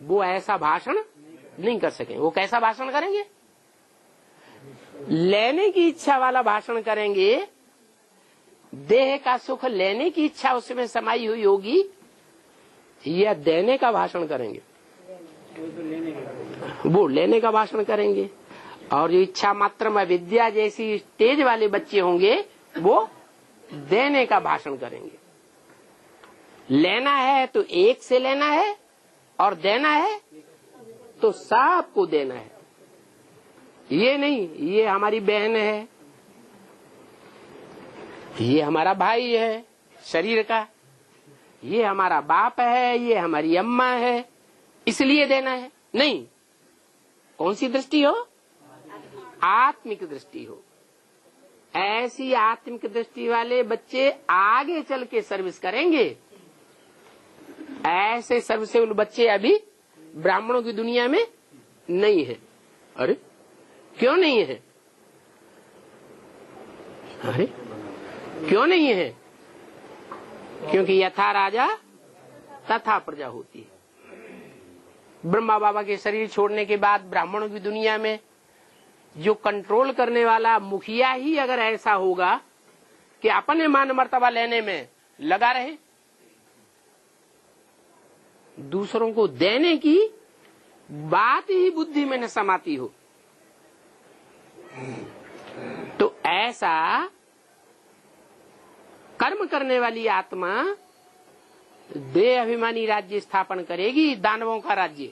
वो ऐसा भाषण नहीं कर सकेंगे। वो कैसा भाषण करेंगे? लेने की इच्छा वाला भाषण करेंगे। देह का सुख लेने की इच्छा उसमें समाई हुई होगी, या देने का भाषण करेंगे? वो लेने का भाषण करेंगे। और जो इच्छा मात्र में विद्या जैसी स्टेज वाले बच्चे होंगे, वो देने का भाषण करेंगे। लेना है तो एक से लेना है, और देना है तो सबको देना है। ये नहीं, ये हमारी बहन है, ये हमारा भाई है शरीर का, ये हमारा बाप है, ये हमारी अम्मा है, इसलिए देना है। नहीं, कौन सी दृष्टि हो? आत्मिक दृष्टि हो। ऐसी आत्मिक दृष्टि वाले बच्चे आगे चल के सर्विस करेंगे। ऐसे सर्विसेबल बच्चे अभी ब्राह्मणों की दुनिया में नहीं है। अरे क्यों नहीं है? अरे क्यों नहीं है? क्योंकि यथा राजा तथा प्रजा होती है। ब्रह्मा बाबा के शरीर छोड़ने के बाद ब्राह्मणों की दुनिया में जो कंट्रोल करने वाला मुखिया ही अगर ऐसा होगा कि अपने मान मर्तबा लेने में लगा रहे, दूसरों को देने की बात ही बुद्धि में न समाती हो, तो ऐसा कर्म करने वाली आत्मा देह अभिमानी राज्य स्थापन करेगी, दानवों का राज्य,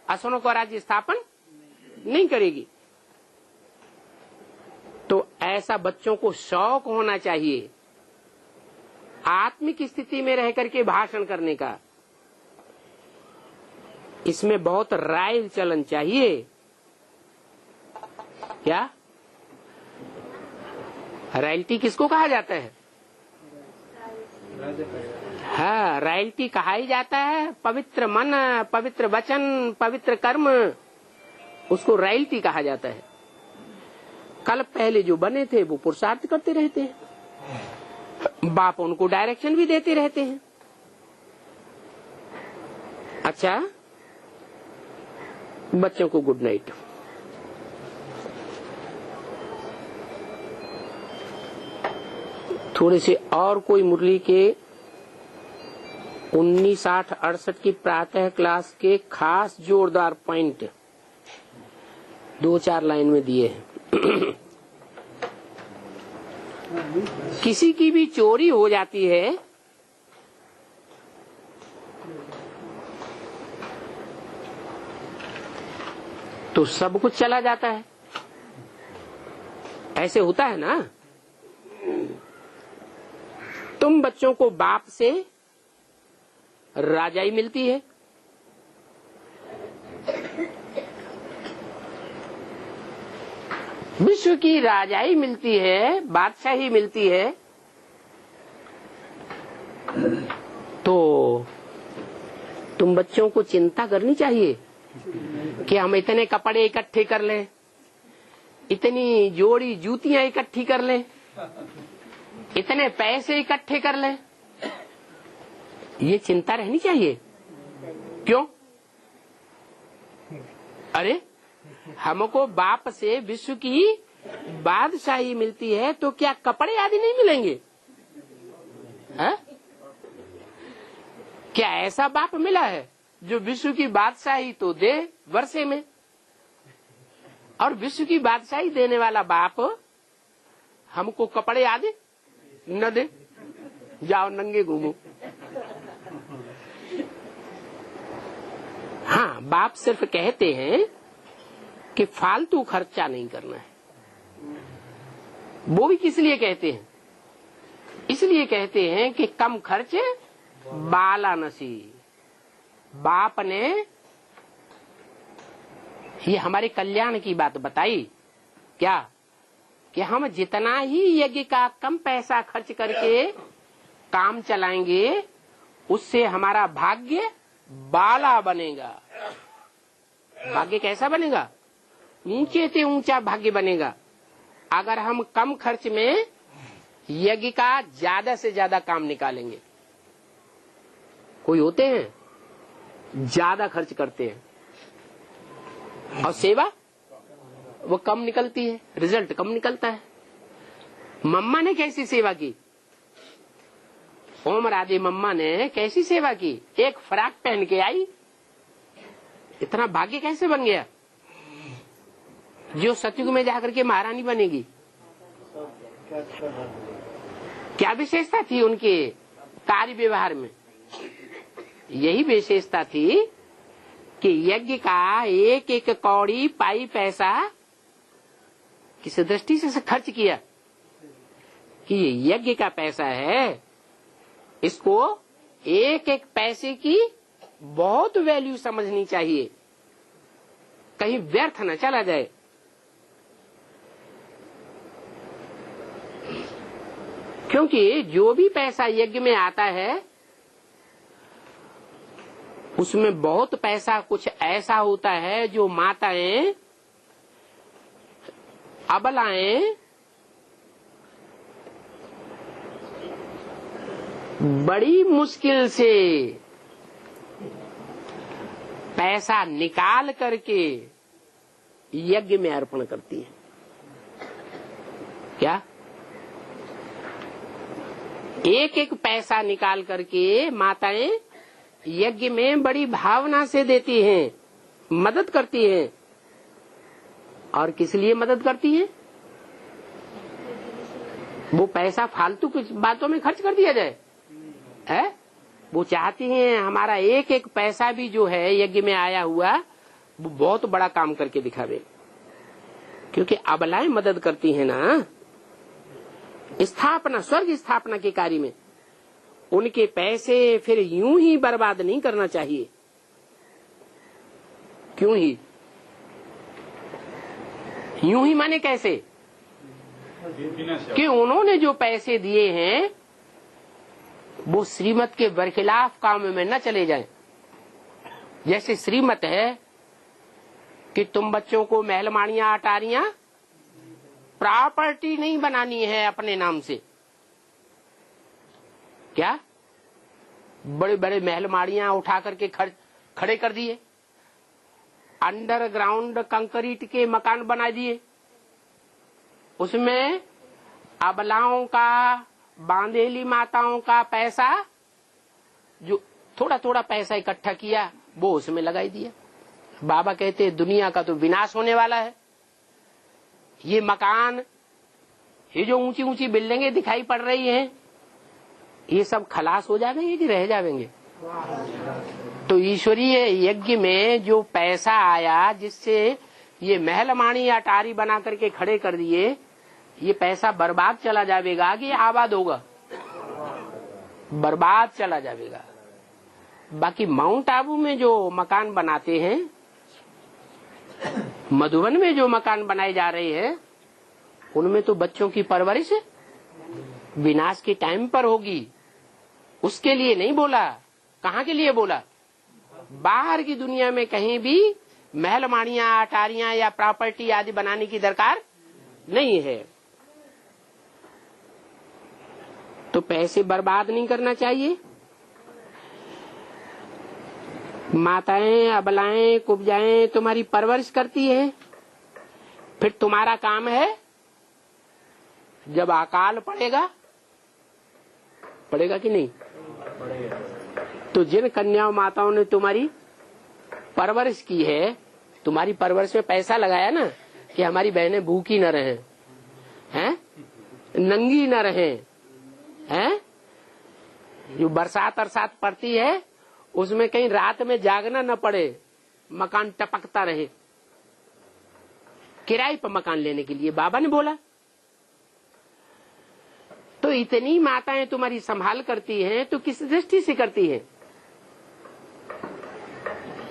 असुरों का राज्य स्थापन नहीं करेगी। तो ऐसा बच्चों को शौक होना चाहिए आत्मिक स्थिति में रह करके भाषण करने का। इसमें बहुत राइल चलन चाहिए। क्या? रॉयल्टी किसको कहा जाता है? हाँ, रॉयल्टी कहा ही जाता है पवित्र मन, पवित्र वचन, पवित्र कर्म, उसको रॉयल्टी कहा जाता है। कल पहले जो बने थे वो पुरुषार्थ करते रहते हैं, बाप उनको डायरेक्शन भी देते रहते हैं। अच्छा, बच्चों को गुड नाइट। थोड़े से और कोई मुरली के 19, 60, 68 की प्रातः क्लास के खास जोरदार पॉइंट 2-4 लाइन में दिए हैं। किसी की भी चोरी हो जाती है तो सब कुछ चला जाता है, ऐसे होता है ना। तुम बच्चों को बाप से राजाई मिलती है, विश्व की राजाई मिलती है, बादशाही मिलती है, तो तुम बच्चों को चिंता करनी चाहिए कि हम इतने कपड़े इकट्ठे कर लें, इतनी जोड़ी जूतियां इकट्ठी कर लें, इतने पैसे इकट्ठे कर लें। ये चिंता रहनी चाहिए। क्यों? अरे हमको बाप से विश्व की बादशाही मिलती है तो क्या कपड़े आदि नहीं मिलेंगे? है? क्या ऐसा बाप मिला है जो विश्व की बादशाही तो दे वर्षे में, और विश्व की बादशाही देने वाला बाप हमको कपड़े आदि न दे? जाओ नंगे घूमो। हाँ, बाप सिर्फ कहते हैं कि फालतू खर्चा नहीं करना है। वो भी किस लिए कहते हैं? इसलिए कहते हैं कि कम खर्च बाला नसी। बाप ने ये हमारे कल्याण की बात बताई क्या, कि हम जितना ही यज्ञ का कम पैसा खर्च करके काम चलाएंगे उससे हमारा भाग्य बाला बनेगा। भाग्य कैसा बनेगा? ऊंचे से ऊंचा भाग्य बनेगा अगर हम कम खर्च में यज्ञ का ज्यादा से ज्यादा काम निकालेंगे। कोई होते हैं ज्यादा खर्च करते हैं और सेवा वो कम निकलती है, रिजल्ट कम निकलता है। मम्मा ने कैसी सेवा की? ओम राधे मम्मा ने कैसी सेवा की? एक फ्रॉक पहन के आई, इतना भाग्य कैसे बन गया जो सतयुग में जाकर के महारानी बनेगी? क्या विशेषता थी उनके कार्य व्यवहार में? यही विशेषता थी कि यज्ञ का एक एक कौड़ी पाई पैसा किस दृष्टि से खर्च किया कि ये यज्ञ का पैसा है, इसको एक एक पैसे की बहुत वैल्यू समझनी चाहिए, कहीं व्यर्थ न चला जाए। क्योंकि जो भी पैसा यज्ञ में आता है उसमें बहुत पैसा कुछ ऐसा होता है जो माताएं, अबलाएं बड़ी मुश्किल से पैसा निकाल करके यज्ञ में अर्पण करती है। क्या? एक एक पैसा निकाल करके माताएं यज्ञ में बड़ी भावना से देती हैं, मदद करती हैं। और किस लिए मदद करती हैं? वो पैसा फालतू कुछ बातों में खर्च कर दिया जाए है? वो चाहती हैं हमारा एक एक पैसा भी जो है यज्ञ में आया हुआ वो बहुत बड़ा काम करके दिखावे। क्योंकि अबलाएं मदद करती हैं ना स्थापना, स्वर्ग स्थापना के कार्य में, उनके पैसे फिर यूं ही बर्बाद नहीं करना चाहिए। क्यों ही? यूं ही माने कैसे? कि उन्होंने जो पैसे दिए हैं वो श्रीमत के बरखिलाफ काम में न चले जाएं। जैसे श्रीमत है कि तुम बच्चों को महलमाड़ियां, अटारियां, प्रॉपर्टी नहीं बनानी है अपने नाम से। क्या? बड़े बड़े महलमाड़ियां उठा करके खर्च खड़े कर दिए, अंडरग्राउंड कंक्रीट के मकान बना दिए, उसमें अबलाओं का, बांधेली माताओं का पैसा, जो थोड़ा थोड़ा पैसा इकट्ठा किया वो उसमें लगाई दिया। बाबा कहते दुनिया का तो विनाश होने वाला है। ये मकान, ये जो ऊंची ऊंची बिल्डिंगें दिखाई पड़ रही हैं, ये सब खलास हो जाएंगे कि रह जाएंगे? तो ईश्वरीय यज्ञ में जो पैसा आया, जिससे ये महल माणी अटारी बना करके खड़े कर दिए, ये पैसा बर्बाद चला जाएगा कि आबाद होगा? बर्बाद चला जाएगा। बाकी माउंट आबू में जो मकान बनाते हैं, मधुबन में जो मकान बनाए जा रहे हैं, उनमें तो बच्चों की परवरिश विनाश के टाइम पर होगी। उसके लिए नहीं बोला। कहाँ के लिए बोला? बाहर की दुनिया में कहीं भी महल माड़ियां, अटारियां या प्रॉपर्टी आदि बनाने की दरकार नहीं है। तो पैसे बर्बाद नहीं करना चाहिए। माताएं, अबलाएं, कुब्जाएं तुम्हारी परवरिश करती हैं, फिर तुम्हारा काम है जब अकाल पड़ेगा कि नहीं? तो जिन कन्याओं माताओं ने तुम्हारी परवरिश की है, तुम्हारी परवरिश में पैसा लगाया ना, कि हमारी बहनें भूखी न रहें, हैं, नंगी न रहें, हैं, जो बरसात अरसात पड़ती है उसमें कहीं रात में जागना न पड़े, मकान टपकता रहे, किराए पर मकान लेने के लिए बाबा ने बोला। तो इतनी माताएं तुम्हारी संभाल करती हैं, तो किस दृष्टि से करती हैं?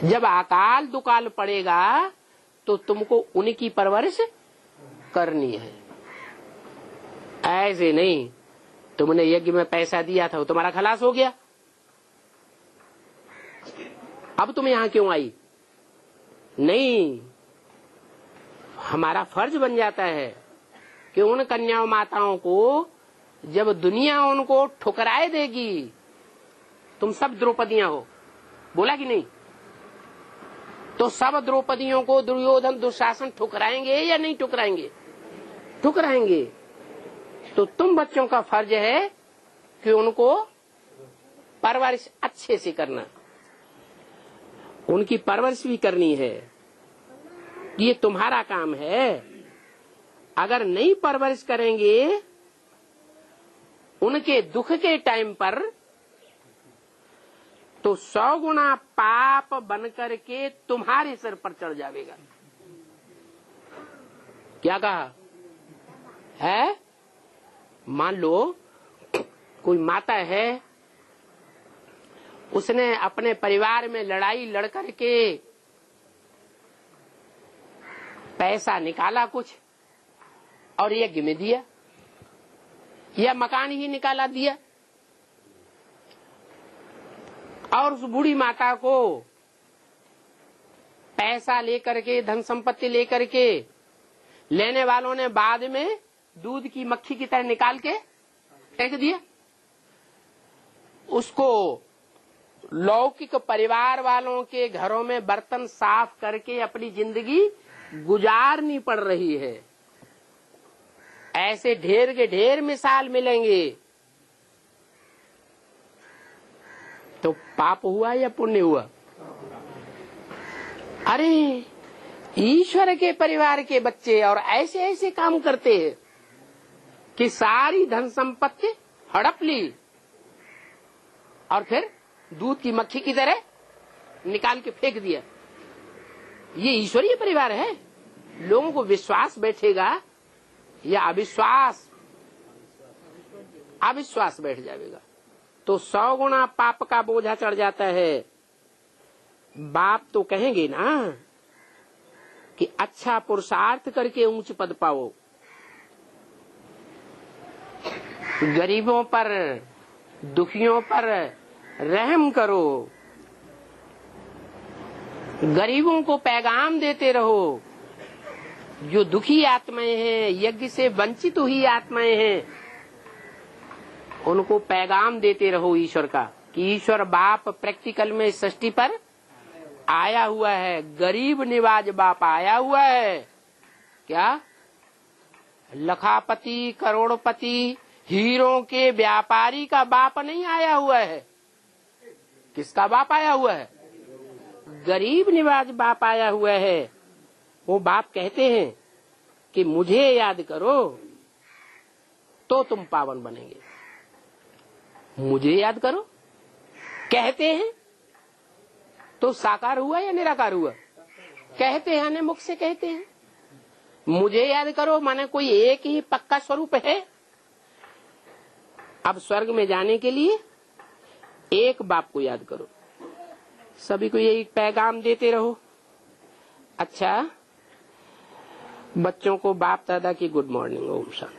जब अकाल दुकाल पड़ेगा तो तुमको उनकी परवरिश करनी है। ऐसे नहीं तुमने यज्ञ में पैसा दिया था, वो तुम्हारा खलास हो गया, अब तुम यहां क्यों आई? नहीं, हमारा फर्ज बन जाता है कि उन कन्याओं माताओं को जब दुनिया उनको ठुकराए देगी, तुम सब द्रौपदियां हो, बोला कि नहीं? तो सब द्रौपदियों को दुर्योधन दुशासन ठुकराएंगे या नहीं ठुकराएंगे? ठुकराएंगे। तो तुम बच्चों का फर्ज है कि उनको परवरिश अच्छे से करना, उनकी परवरिश भी करनी है, ये तुम्हारा काम है। अगर नहीं परवरिश करेंगे, उनके दुख के टाइम पर तो 100 गुना पाप बनकर के तुम्हारे सिर पर चढ़ जाएगा। क्या कहा है? मान लो कोई माता है, उसने अपने परिवार में लड़ाई लड़ करके पैसा निकाला कुछ और यज्ञ में दिया, या मकान ही निकाला दिया, और उस बूढ़ी माता को पैसा लेकर के, धन संपत्ति लेकर के लेने वालों ने बाद में दूध की मक्खी की तरह निकाल के फेंक दिया। उसको लौकिक परिवार वालों के घरों में बर्तन साफ करके अपनी जिंदगी गुजारनी पड़ रही है। ऐसे ढेर के ढेर मिसाल मिलेंगे। तो पाप हुआ या पुण्य हुआ? अरे ईश्वर के परिवार के बच्चे और ऐसे ऐसे काम करते हैं कि सारी धन संपत्ति हड़प ली और फिर दूध की मक्खी की तरह निकाल के फेंक दिया। ये ईश्वरीय परिवार है? लोगों को विश्वास बैठेगा या अविश्वास? अविश्वास बैठ जाएगा तो 100 गुना पाप का बोझा चढ़ जाता है। बाप तो कहेंगे ना कि अच्छा पुरुषार्थ करके ऊंच पद पाओ, गरीबों पर, दुखियों पर रहम करो, गरीबों को पैगाम देते रहो। जो दुखी आत्माएं हैं, यज्ञ से वंचित हुई आत्माएं हैं, उनको पैगाम देते रहो ईश्वर का कि ईश्वर बाप प्रैक्टिकल में सृष्टि पर आया हुआ है, गरीब निवाज बाप आया हुआ है। क्या? लखापति, करोड़पति, हीरों के व्यापारी का बाप नहीं आया हुआ है। किसका बाप आया हुआ है? गरीब निवाज बाप आया हुआ है। वो बाप कहते हैं कि मुझे याद करो तो तुम पावन बनेंगे। मुझे याद करो कहते हैं तो साकार हुआ या निराकार हुआ? कहते हैं, मुख से कहते हैं। मुझे याद करो माने कोई एक ही पक्का स्वरूप है। अब स्वर्ग में जाने के लिए एक बाप को याद करो। सभी को यही पैगाम देते रहो। अच्छा, बच्चों को बाप दादा की गुड मॉर्निंग, ओम शांति।